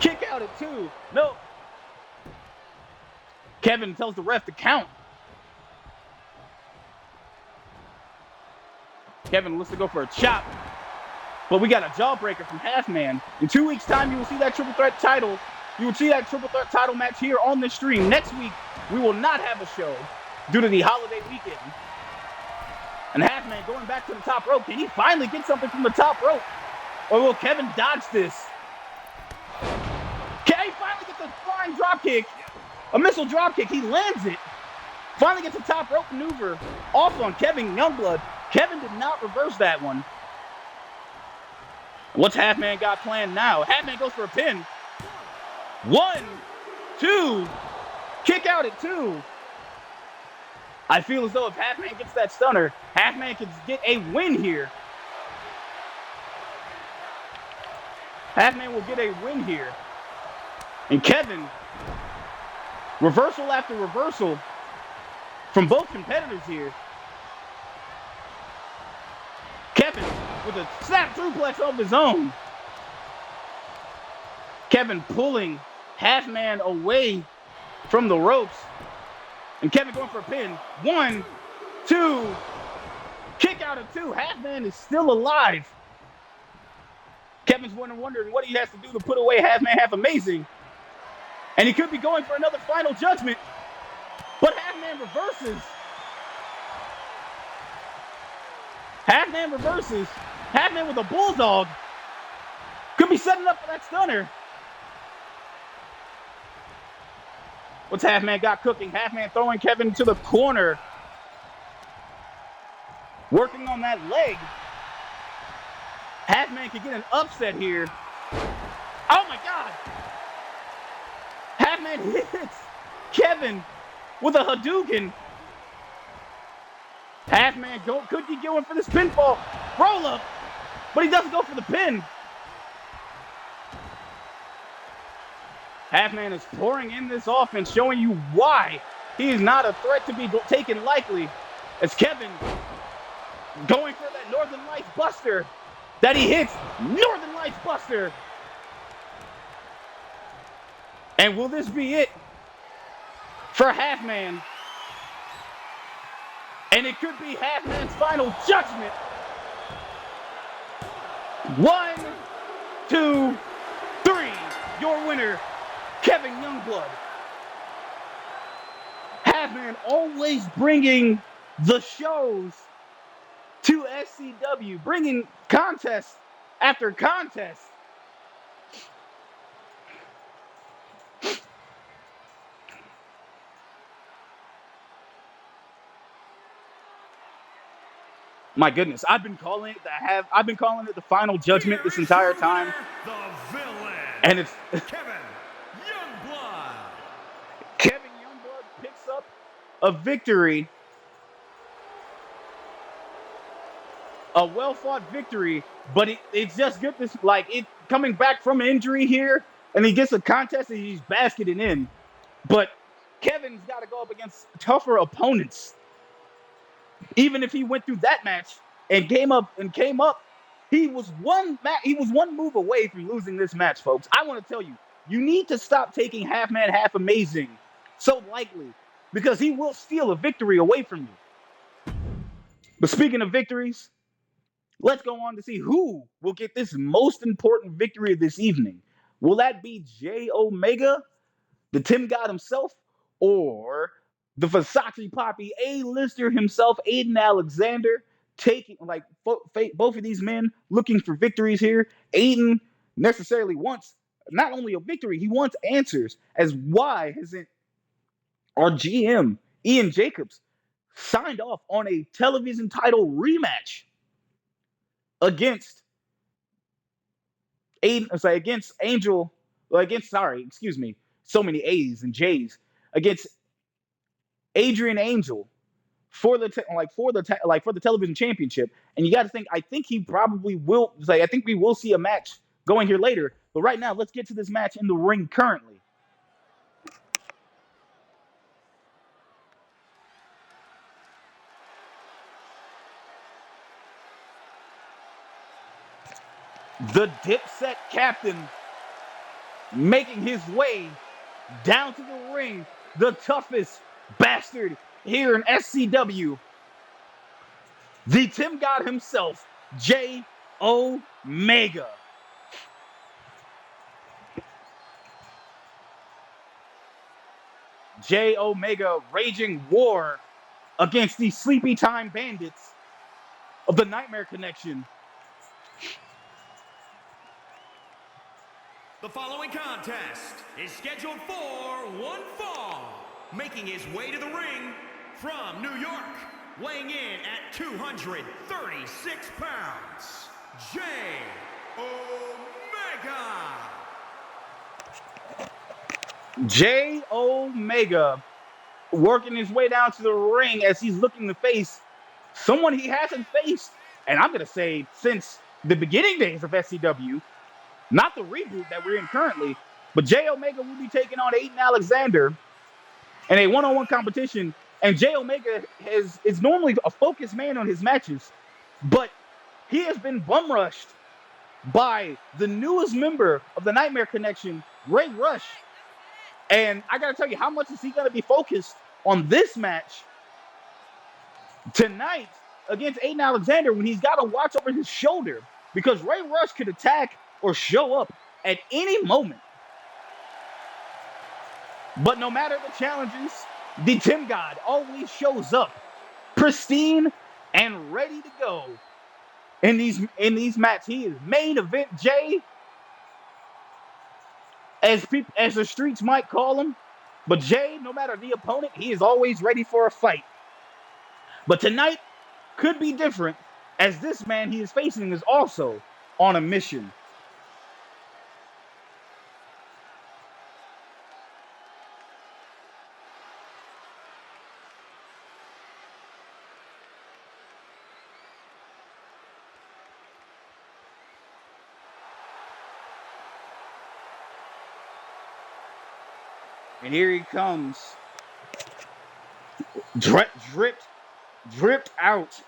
Kick out at 2. No. Kevin tells the ref to count. Kevin looks to go for a chop. But we got a jawbreaker from Halfman. In 2 weeks' time, you will see that triple threat title. You will see that triple threat title match here on the stream. Next week, we will not have a show due to the holiday weekend. And Halfman going back to the top rope. Can he finally get something from the top rope? Or will Kevin dodge this? Can he finally get the flying drop kick? A missile drop kick. He lands it. Finally gets a top rope maneuver off on Kevin Youngblood. Kevin did not reverse that one. What's Halfman got planned now? Halfman goes for a pin. 1, 2, kick out at 2. I feel as though if Halfman gets that stunner, Halfman can get a win here. Halfman will get a win here. And Kevin, reversal after reversal from both competitors here. Kevin with a snap suplex of his own. Kevin pulling Halfman away from the ropes. And Kevin going for a pin. 1, 2, kick out at 2. Halfman is still alive. Kevin's wondering what he has to do to put away Halfman Half Amazing. And he could be going for another final judgment. But Halfman reverses. Halfman reverses. Halfman with a bulldog. Could be setting up for that stunner. What's Halfman got cooking? Halfman throwing Kevin to the corner. Working on that leg. Halfman can get an upset here. Oh my God! Halfman hits Kevin with a Hadouken. Halfman could be going for this pinfall. Roll up. But he doesn't go for the pin. Halfman is pouring in this offense, showing you why he is not a threat to be taken lightly. As Kevin going for that Northern Lights Buster that he hits. Northern Lights Buster. And will this be it for Halfman? And it could be Halfman's final judgment. 1, 2, 3. Your winner, Kevin Youngblood. Halfman always bringing the shows to SCW, bringing contest after contest. My goodness, I've been calling it the final judgment this entire time. The villain. And it's Kevin Youngblood. Kevin Youngblood picks up a victory. A well-fought victory, but it's just good to, coming back from injury here, and he gets a contest and he's basketing in. But Kevin's got to go up against tougher opponents. Even if he went through that match and came up, he was one move away from losing this match, folks. I want to tell you, you need to stop taking Halfman Half Amazing so lightly, because he will steal a victory away from you. But speaking of victories, let's go on to see who will get this most important victory of this evening. Will that be J Omega, the TimbGod himself, or the Versace Poppy A-lister himself, Aiden Alexander, taking both of these men looking for victories here? Aiden necessarily wants not only a victory, he wants answers as why hasn't our GM, Ian Jacobs, signed off on a television title rematch against Angel, so many A's and J's, against Adrian Angel for the television championship. And you got to think, I think we will see a match going here later. But right now, let's get to this match in the ring currently. The Dipset captain making his way down to the ring, the toughest bastard here in SCW, the TimbGod himself, J. Omega. J. Omega raging war against the Sleepy Time Bandits of the Nightmare Connection. The following contest is scheduled for one fall. Making his way to the ring from New York, weighing in at 236 pounds, J. Omega. J. Omega working his way down to the ring as he's looking to face someone he hasn't faced, and I'm going to say since the beginning days of SCW, not the reboot that we're in currently, but J. Omega will be taking on Aiden Alexander in a one-on-one competition, and J. Omega is normally a focused man on his matches, but he has been bum-rushed by the newest member of the Nightmare Connection, Ray Rush. And I got to tell you, how much is he going to be focused on this match tonight against Aiden Alexander when he's got to watch over his shoulder? Because Ray Rush could attack or show up at any moment. But no matter the challenges, the TimbGod always shows up pristine and ready to go in these matches. He is main event J, as the streets might call him. But Jay, no matter the opponent, he is always ready for a fight. But tonight could be different, as this man he is facing is also on a mission. And here he comes, dripped out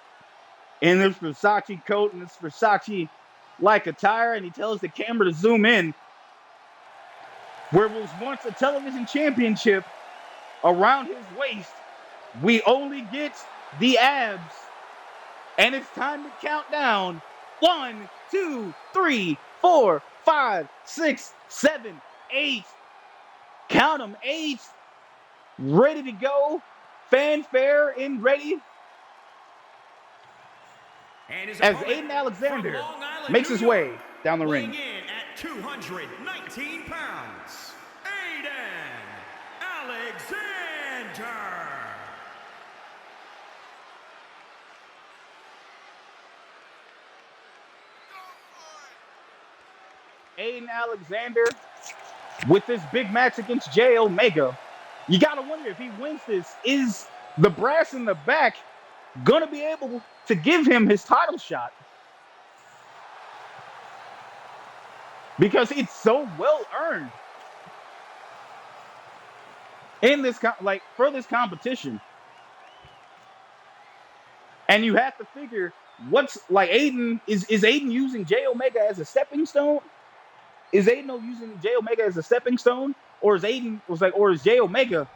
in this Versace coat and this Versace-like attire, and he tells the camera to zoom in. Where was once a television championship around his waist, we only get the abs. And it's time to count down. 1, 2, 3, 4, 5, 6, 7, 8. Count them, 8. Ready to go. Fanfare in ready. As Aiden Alexander makes his way down the ring. In at 219 pounds, Aiden Alexander. Aiden Alexander with this big match against J. Omega. You gotta wonder, if he wins this, is the brass in the back gonna be able to give him his title shot? Because it's so well earned in this for this competition. And you have to figure what's Aiden is Aiden using J. Omega as a stepping stone? Is Aiden using J. Omega as a stepping stone? Or is J. Omega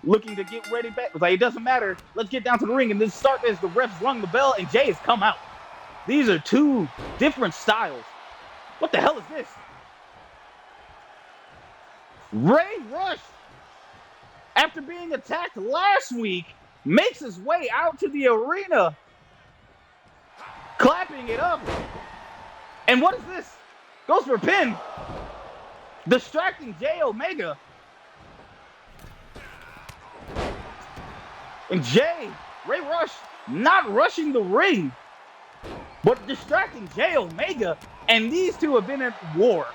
looking to get ready back? It doesn't matter. Let's get down to the ring and then start as the refs rung the bell and Jay has come out. These are two different styles. What the hell is this? Ray Rush, after being attacked last week, makes his way out to the arena, clapping it up. And what is this? Goes for a pin. Distracting J. Omega. And Ray Rush, not rushing the ring, but distracting J. Omega. And these two have been at war.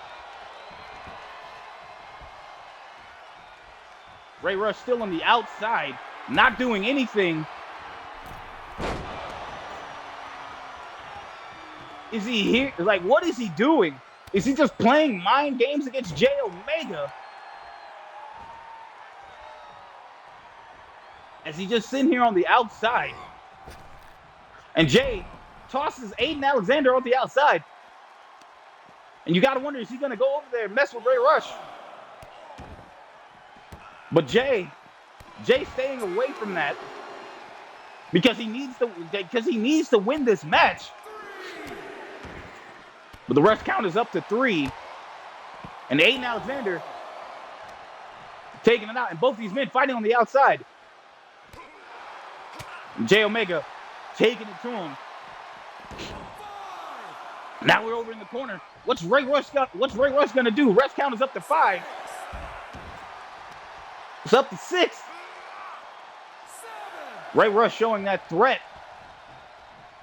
Ray Rush still on the outside, not doing anything. Is he here? What is he doing? Is he just playing mind games against J. Omega? As he just sitting here on the outside. And Jay tosses Aiden Alexander on the outside. And you got to wonder, is he going to go over there and mess with Ray Rush? But Jay staying away from that because he needs to win this match. But the rest count is up to 3. And Aiden Alexander taking it out. And both these men fighting on the outside. And Jay Omega taking it to him. Now we're over in the corner. What's Ray Rush gonna do? Rest count is up to 5. It's up to 6. Ray Rush showing that threat.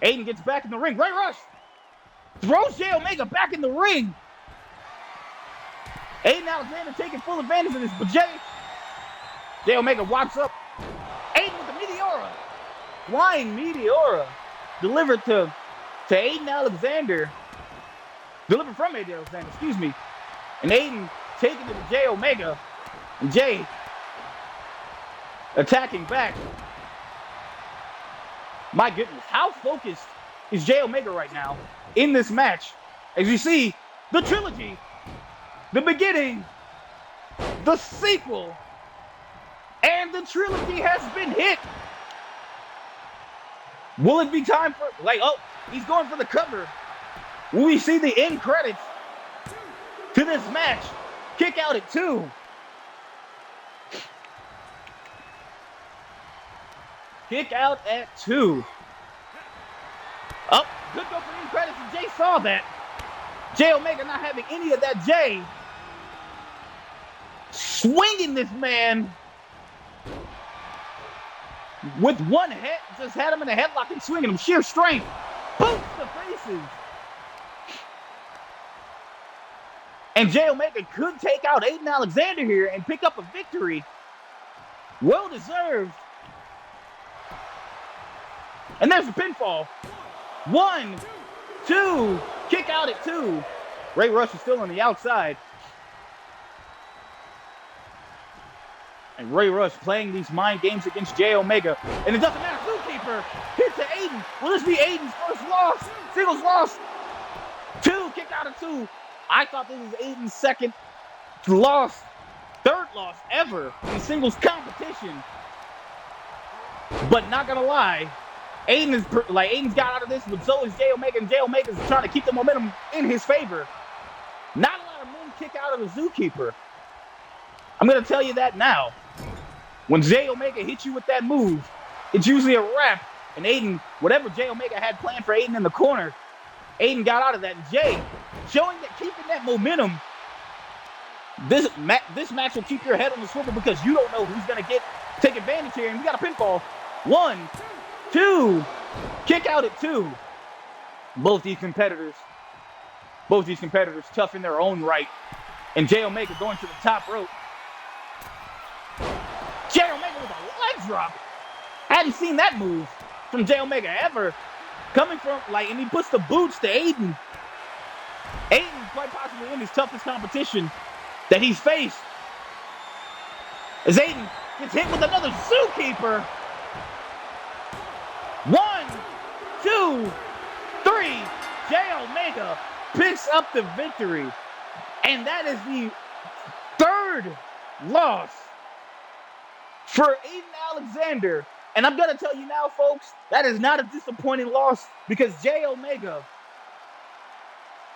Aiden gets back in the ring. Ray Rush throws Jay Omega back in the ring. Aiden Alexander taking full advantage of this, but Jay Omega walks up. Aiden with the Meteora. Flying Meteora. Delivered to Aiden Alexander. Delivered from Aiden Alexander, excuse me. And Aiden taking it to Jay Omega. And Jay attacking back. My goodness, how focused is Jay Omega right now in this match? As you see, the trilogy, the beginning, the sequel, and the trilogy has been hit. Will it be time for, he's going for the cover. Will we see the end credits to this match? Kick out at 2. Kick out at 2. Oh, good go for end credits, and Jay saw that. Jay Omega not having any of that. Jay swinging this man with one head, just had him in a headlock and swinging him. Sheer strength. Boots the faces. And Jay Omega could take out Aiden Alexander here and pick up a victory. Well deserved. And there's the pinfall. 1, 2, kick out at 2. Ray Rush is still on the outside. And Ray Rush playing these mind games against Jay Omega. And it doesn't matter. Zookeeper hit to Aiden. Will this be Aiden's first loss? Singles loss. 2, kick out at 2. I thought this was Aiden's second loss, third loss ever in singles competition. But not gonna lie, Aiden's got out of this, but so is Jay Omega, and Jay Omega's trying to keep the momentum in his favor. Not a lot of men kick out of the Zookeeper. I'm gonna tell you that now. When Jay Omega hits you with that move, it's usually a wrap. And Aiden, whatever Jay Omega had planned for Aiden in the corner, Aiden got out of that. And Jay, showing that keeping that momentum, this match will keep your head on the swivel because you don't know who's going to take advantage here. And we got a pinfall. 1, 2, kick out at 2. Both these competitors tough in their own right. And Jay Omega going to the top rope. Jay Omega with a leg drop. Hadn't seen that move from Jay Omega ever. Coming from, and he puts the boots to Aiden. Aiden quite possibly in his toughest competition that he's faced. As Aiden gets hit with another Zookeeper. 1, 2, 3. Jay Omega picks up the victory. And that is the third loss for Aiden Alexander. And I'm going to tell you now, folks, that is not a disappointing loss because Jay Omega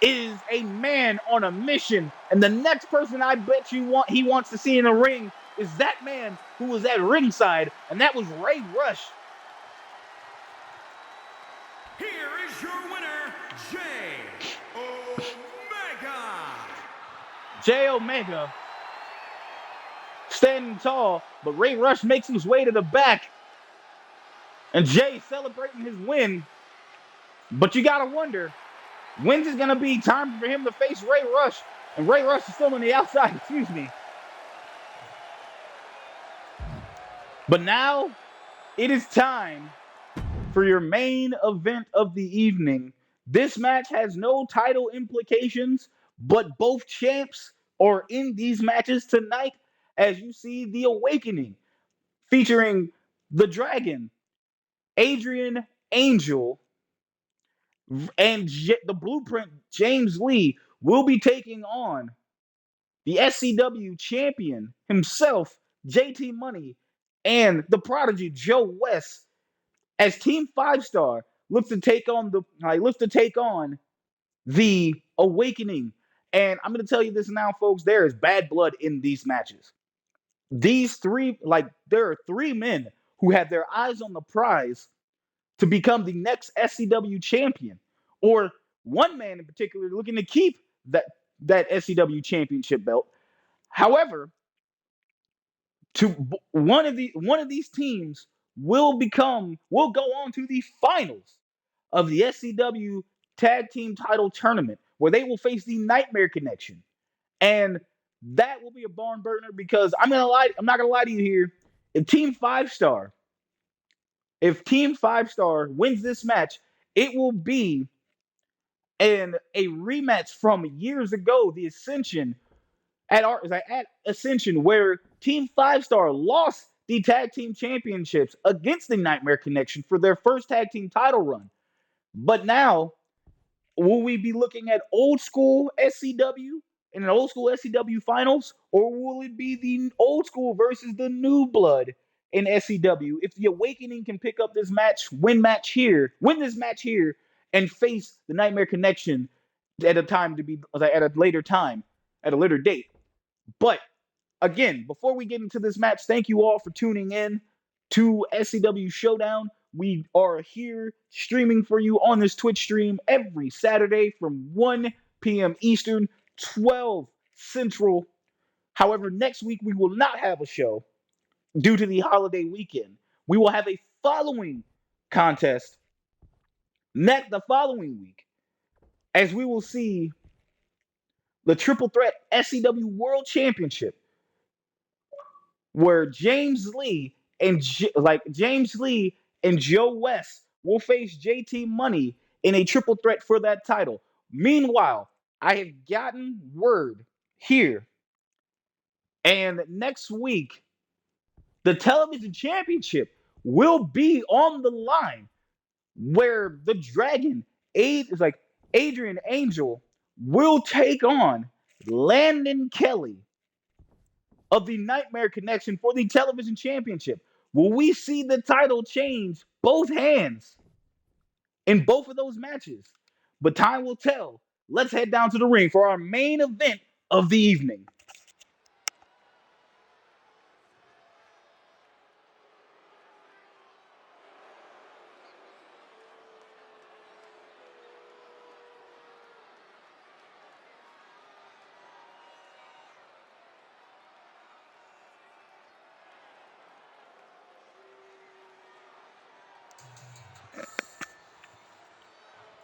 is a man on a mission. And the next person I bet he wants to see in the ring is that man who was at ringside, and that was Ray Rush. Here is your winner, Jay Omega. Jay Omega standing tall, but Ray Rush makes his way to the back. And Jay celebrating his win. But you got to wonder, when's it going to be time for him to face Ray Rush? And Ray Rush is still on the outside, excuse me. But now, it is time for your main event of the evening. This match has no title implications, but both champs are in these matches tonight. As you see, The Awakening, featuring the Dragon, Adrian Angel, and the Blueprint, James Lee, will be taking on the SCW champion himself, JT Money, and the prodigy Joe West, as Team 5 Star looks to take on the Awakening. And I'm going to tell you this now, folks. There is bad blood in these matches. There are 3 men who have their eyes on the prize to become the next SCW champion, or one man in particular looking to keep that SCW championship belt. However, to one of these teams will go on to the finals of the SCW Tag Team Title Tournament, where they will face the Nightmare Connection, and that will be a barn burner because I'm not gonna lie to you here. If Team 5 Star wins this match, it will be a rematch from years ago, the Ascension at Ascension, where Team 5 Star lost the tag team championships against the Nightmare Connection for their first tag team title run. But now, will we be looking at old school SCW in an old school SCW finals, or will it be the old school versus the new blood in SCW? If the Awakening can pick up this match, win this match here, and face the Nightmare Connection at a later time, at a later date. But again, before we get into this match, thank you all for tuning in to SCW Showdown. We are here streaming for you on this Twitch stream every Saturday from 1 p.m. Eastern, 12 Central. However, next week we will not have a show due to the holiday weekend. We will have a following contest the following week, as we will see the Triple Threat SCW World Championship, where James Lee and Joe West will face JT Money in a triple threat for that title. Meanwhile, I have gotten word here, and next week the television championship will be on the line, where the Dragon Adrian Angel will take on Landon Kelly of the Nightmare Connection for the television championship. Will we see the title change both hands in both of those matches? But time will tell. Let's head down to the ring for our main event of the evening.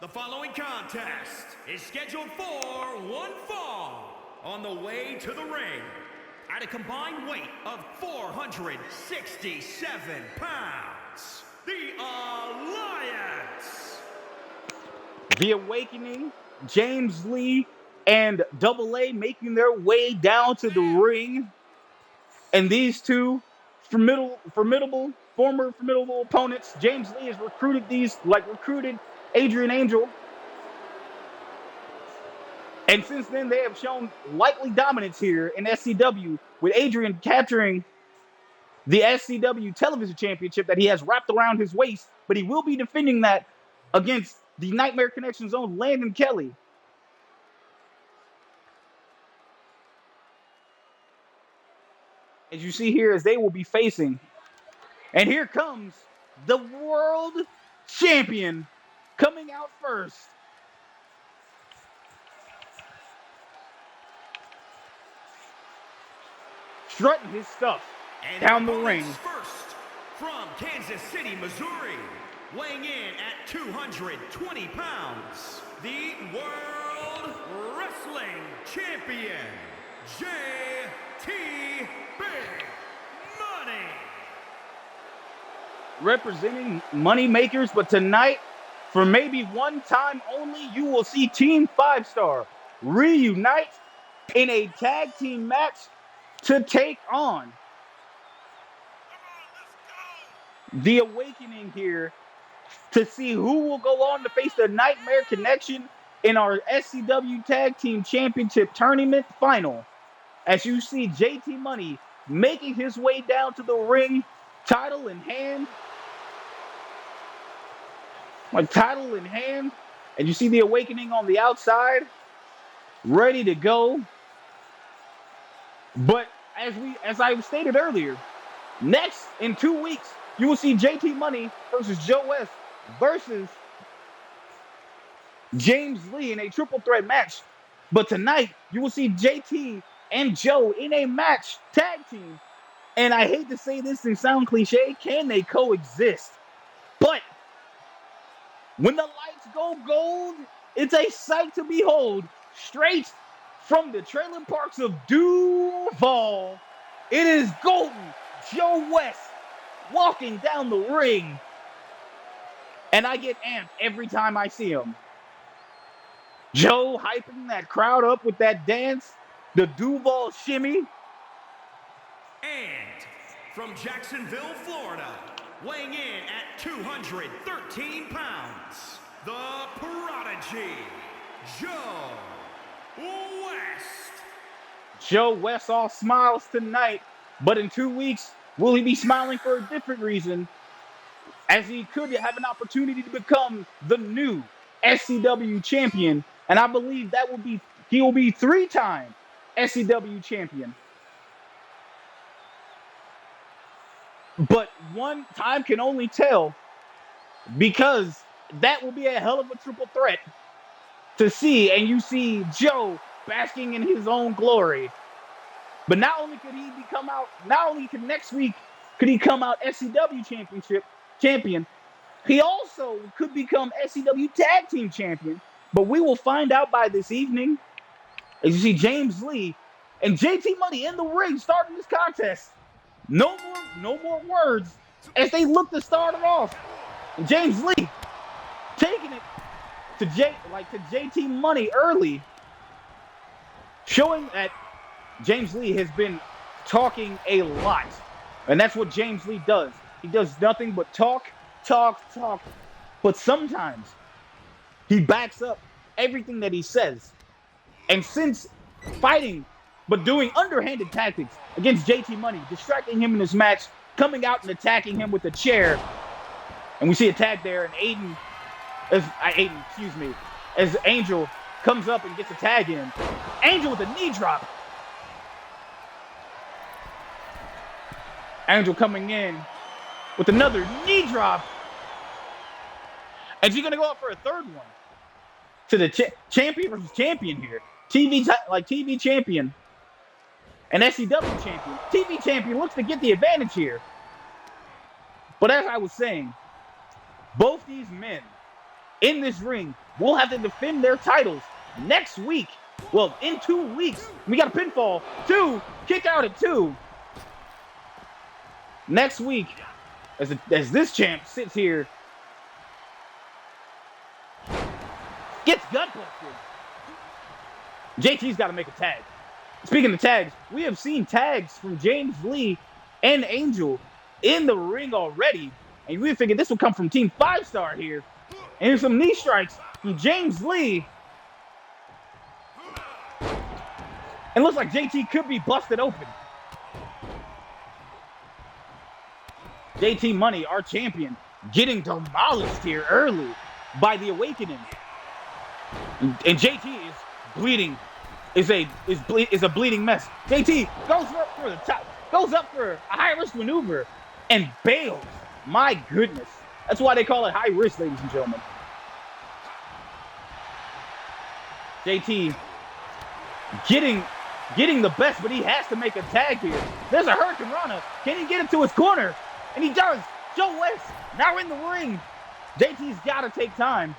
The following contest is scheduled for one fall on the way to the ring at a combined weight of 467 pounds. The Alliance. The Awakening, James Lee, and Double A making their way down to the ring. And these two former formidable opponents. James Lee has recruited Adrian Angel. And since then, they have shown likely dominance here in SCW, with Adrian capturing the SCW Television Championship that he has wrapped around his waist, but he will be defending that against the Nightmare Connection's own Landon Kelly. As you see here, as they will be facing. And here comes the world champion coming out first. Strutting his stuff down the ring. First, from Kansas City, Missouri, weighing in at 220 pounds, the World Wrestling Champion, JT Big Money. Representing money makers, but tonight, for maybe one time only, you will see Team 5 Star reunite in a tag team match to take on the Awakening here, to see who will go on to face the Nightmare Connection in our SCW Tag Team Championship Tournament Final. As you see JT Money making his way down to the ring, title in hand. And you see the Awakening on the outside, ready to go. But as I stated earlier, next in 2 weeks, you will see JT Money versus Joe West versus James Lee in a triple threat match. But tonight, you will see JT and Joe in a match, tag team. And I hate to say this and sound cliche, can they coexist? But when the lights go gold, it's a sight to behold. Straight from the trailer parks of Duval, it is Golden Joe West walking down the ring. And I get amped every time I see him. Joe hyping that crowd up with that dance, the Duval shimmy. And from Jacksonville, Florida, weighing in at 213 pounds, the Prodigy, Joe West. Joe West all smiles tonight, but in 2 weeks, will he be smiling for a different reason? As he could have an opportunity to become the new SCW champion, and I believe he will be 3-time SCW champion. But one time can only tell, because that will be a hell of a triple threat to see, and you see Joe basking in his own glory. But not only could next week could he come out SCW champion, he also could become SCW Tag Team Champion. But we will find out by this evening. As you see James Lee and JT Money in the ring starting this contest. No more words as they look to start it off. And James Lee taking it to JT Money early, showing that James Lee has been talking a lot. And that's what James Lee does. He does nothing but talk. But sometimes he backs up everything that he says. And since fighting, but doing underhanded tactics against JT Money, distracting him in this match, coming out and attacking him with a chair. And we see a tag there, and as Angel comes up and gets a tag in. Angel with a knee drop. Angel coming in with another knee drop. And she's going to go up for a third one. To the champion versus champion here. TV champion and SCW champion. TV champion looks to get the advantage here. But as I was saying, both these men in this ring will have to defend their titles next week. Well, in 2 weeks. We got a pinfall. 2. Kick out at 2. Next week, as this champ sits here, gets gut busted. JT's got to make a tag. Speaking of tags, we have seen tags from James Lee and Angel in the ring already. And we figured this would come from Team 5-Star here. And here's some knee strikes from James Lee. And looks like JT could be busted open. JT Money, our champion, getting demolished here early by the Awakening. And JT is bleeding. Is a bleeding mess. JT goes up for a high-risk maneuver and bails. My goodness. That's why they call it high risk, ladies and gentlemen. JT getting the best, but he has to make a tag here. There's a Hurricane Rana. Can he get it to his corner? And he does. Joe West now in the ring. JT's got to take time.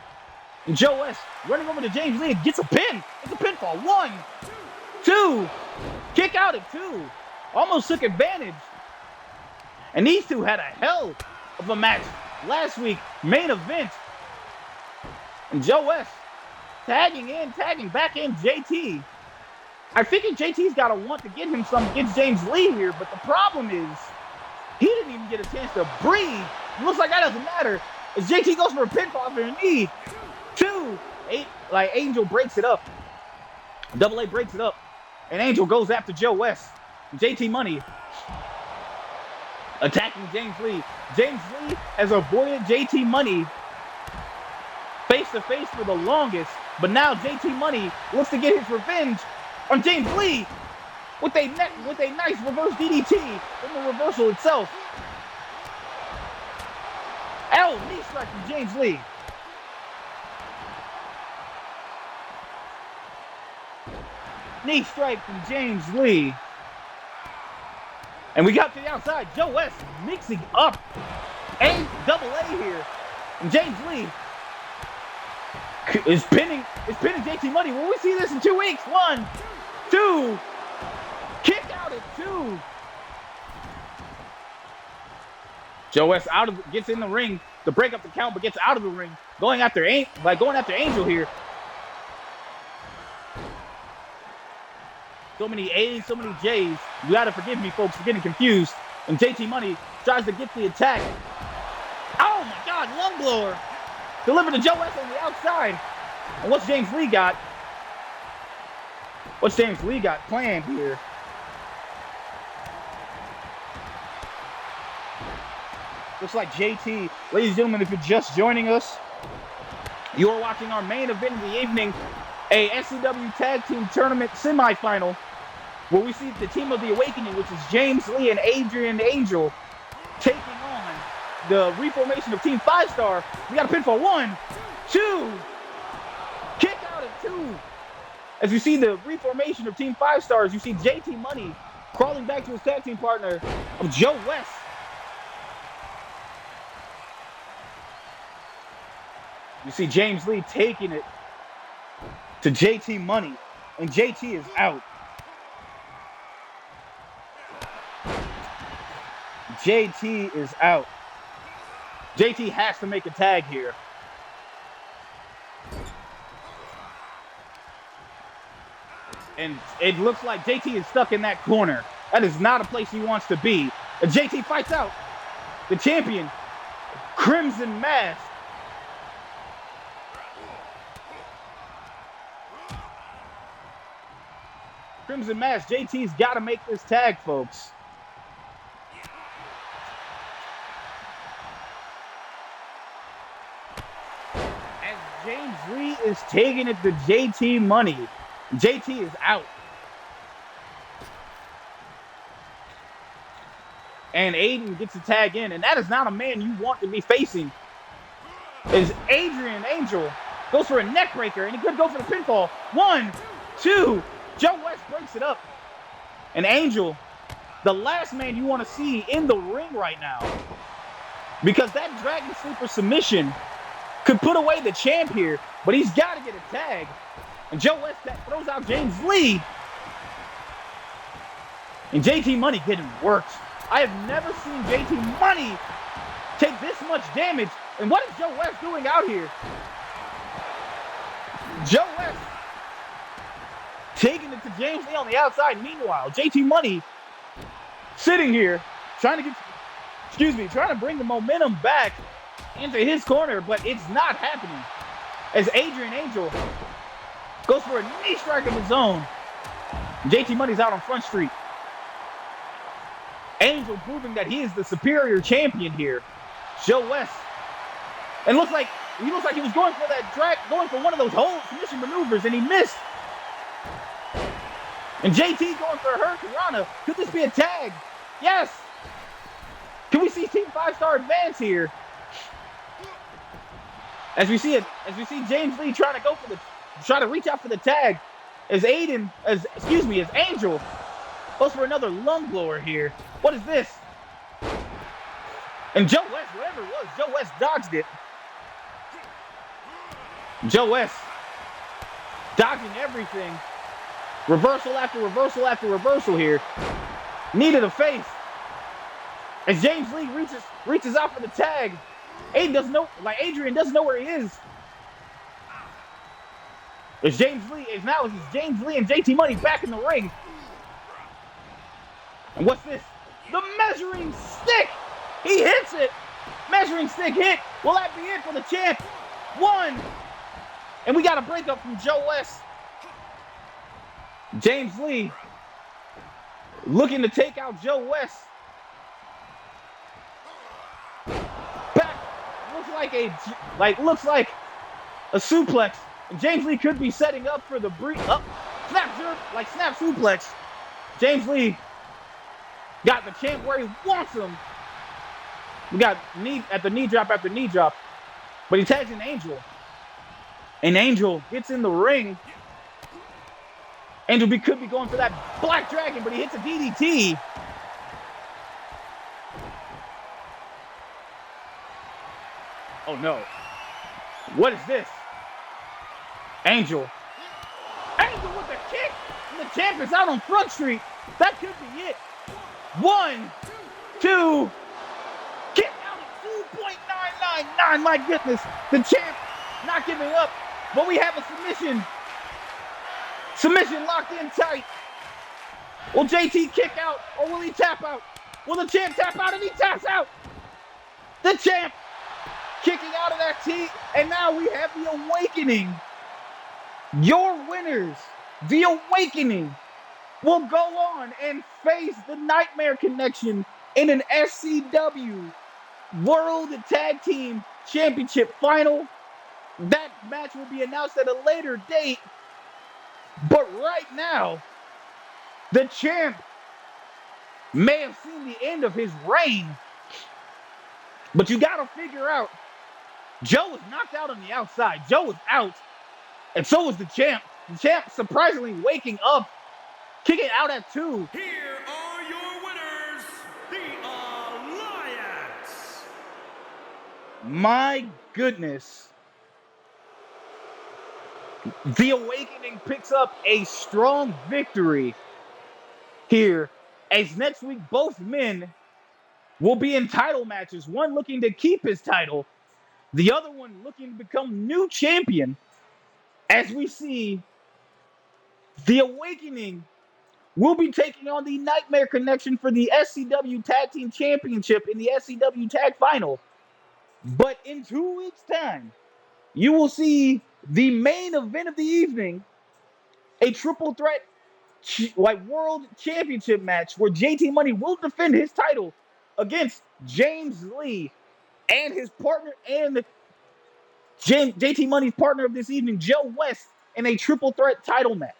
And Joe West running over to James Lee, gets a pin. It's a pinfall. 1, 2. Kick out at 2. Almost took advantage. And these two had a hell of a match last week. Main event. And Joe West tagging back in JT. I figured JT's got to want to get him some against James Lee here, but the problem is he didn't even get a chance to breathe. It looks like that doesn't matter. As JT goes for a pinfall after a knee. 2, 8, Angel breaks it up. Double A breaks it up. And Angel goes after Joe West. JT Money attacking James Lee. James Lee has avoided JT Money face to face for the longest, but now JT Money looks to get his revenge on James Lee with a nice reverse DDT from the reversal itself. Knee strike from James Lee. Knee strike from James Lee. And we got to the outside. Joe West mixing up double A here. And James Lee is pinning JT Money. Will we see this in 2 weeks? 1, 2. Kick out at 2. Joe West gets in the ring to break up the count, but gets out of the ring. Going after Angel here. So many A's, so many J's. You gotta forgive me, folks, for getting confused. And JT Money tries to get the attack. Oh my God, lung blower. Delivered to Joe West on the outside. And what's James Lee got? What's James Lee got planned here? Looks like JT. Ladies and gentlemen, if you're just joining us, you are watching our main event of the evening, a SCW Tag Team Tournament semifinal, where we see the Team of the Awakening, which is James Lee and Adrian Angel, taking on the reformation of Team 5 Star. We got a pinfall. 1, 2. Kick out at 2. As you see the reformation of Team 5 Stars, you see JT Money crawling back to his tag team partner of Joe West. You see James Lee taking it to JT Money, and JT is out. JT is out. JT has to make a tag here. And it looks like JT is stuck in that corner. That is not a place he wants to be. And JT fights out the champion, Crimson Mask. Crimson Mask, JT's got to make this tag, folks. As James Lee is taking it to JT Money, JT is out. And Aiden gets a tag in, and that is not a man you want to be facing. As Adrian Angel goes for a neck breaker, and he could go for the pinfall. 1, 2. Joe West breaks it up. And Angel, the last man you want to see in the ring right now. Because that Dragon Sleeper submission could put away the champ here, but he's got to get a tag. And Joe West throws out James Lee. And JT Money getting worked. I have never seen JT Money take this much damage. And what is Joe West doing out here? Joe West taking it to James Lee on the outside. Meanwhile, JT Money sitting here trying to bring the momentum back into his corner, but it's not happening. As Adrian Angel goes for a knee strike of his own. JT Money's out on Front Street. Angel proving that he is the superior champion here. Joe West. And he looks like he was going for one of those hold submission maneuvers, and he missed. And JT going for a Hurricane. Could this be a tag? Yes. Can we see Team 5 Star advance here? As we see James Lee trying to reach out for the tag. As Angel goes for another lung blower here. What is this? And Joe West, whatever it was, Joe West dodged it. Joe West dodging everything. Reversal after reversal after reversal here. Knee to the face. As James Lee reaches out for the tag. Adrian doesn't know where he is. As James Lee and JT Money back in the ring. And what's this? The measuring stick! He hits it! Measuring stick hit! Will that be it for the champ? 1, And we got a breakup from Joe West. James Lee looking to take out Joe West. Back looks like a suplex. And James Lee could be setting up for the snap suplex. James Lee got the champ where he wants him. We got knee drop after knee drop. But he tags an Angel. And Angel gets in the ring. Angel could be going for that Black Dragon, but he hits a DDT. Oh no. What is this? Angel with the kick. And the champ is out on Front Street. That could be it. 1, 2. Kick out at 2.999. My goodness. The champ not giving up. But we have a submission. Submission locked in tight. Will JT kick out or will he tap out? Will the champ tap out and he taps out? The champ kicking out of that T. And now we have the Awakening. Your winners, the Awakening, will go on and face the Nightmare Connection in an SCW World Tag Team Championship final. That match will be announced at a later date. But right now, the champ may have seen the end of his reign. But you got to figure out, Joe was knocked out on the outside. Joe was out. And so was the champ. The champ surprisingly waking up, kicking out at 2. Here are your winners, the Alliance. My goodness. The Awakening picks up a strong victory here, as next week both men will be in title matches. One looking to keep his title, the other one looking to become new champion. As we see, the Awakening will be taking on the Nightmare Connection for the SCW Tag Team Championship in the SCW Tag Final. But in 2 weeks' time, you will see the main event of the evening, a triple threat world championship match where JT Money will defend his title against James Lee and his partner and JT Money's partner of this evening, Joe West, in a triple threat title match.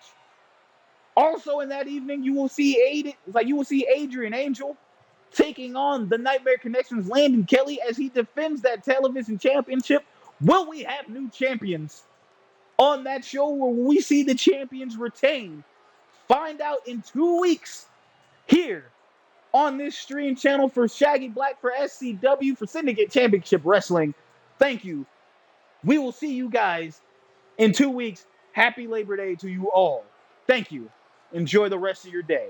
Also in that evening, you will see Adrian Angel taking on the Nightmare Connection's Landon Kelly as he defends that television championship. Will we have new champions on that show, where we see the champions retain? Find out in 2 weeks here on this stream channel for Shaggy Black, for SCW, for Syndicate Championship Wrestling. Thank you. We will see you guys in 2 weeks. Happy Labor Day to you all. Thank you. Enjoy the rest of your day.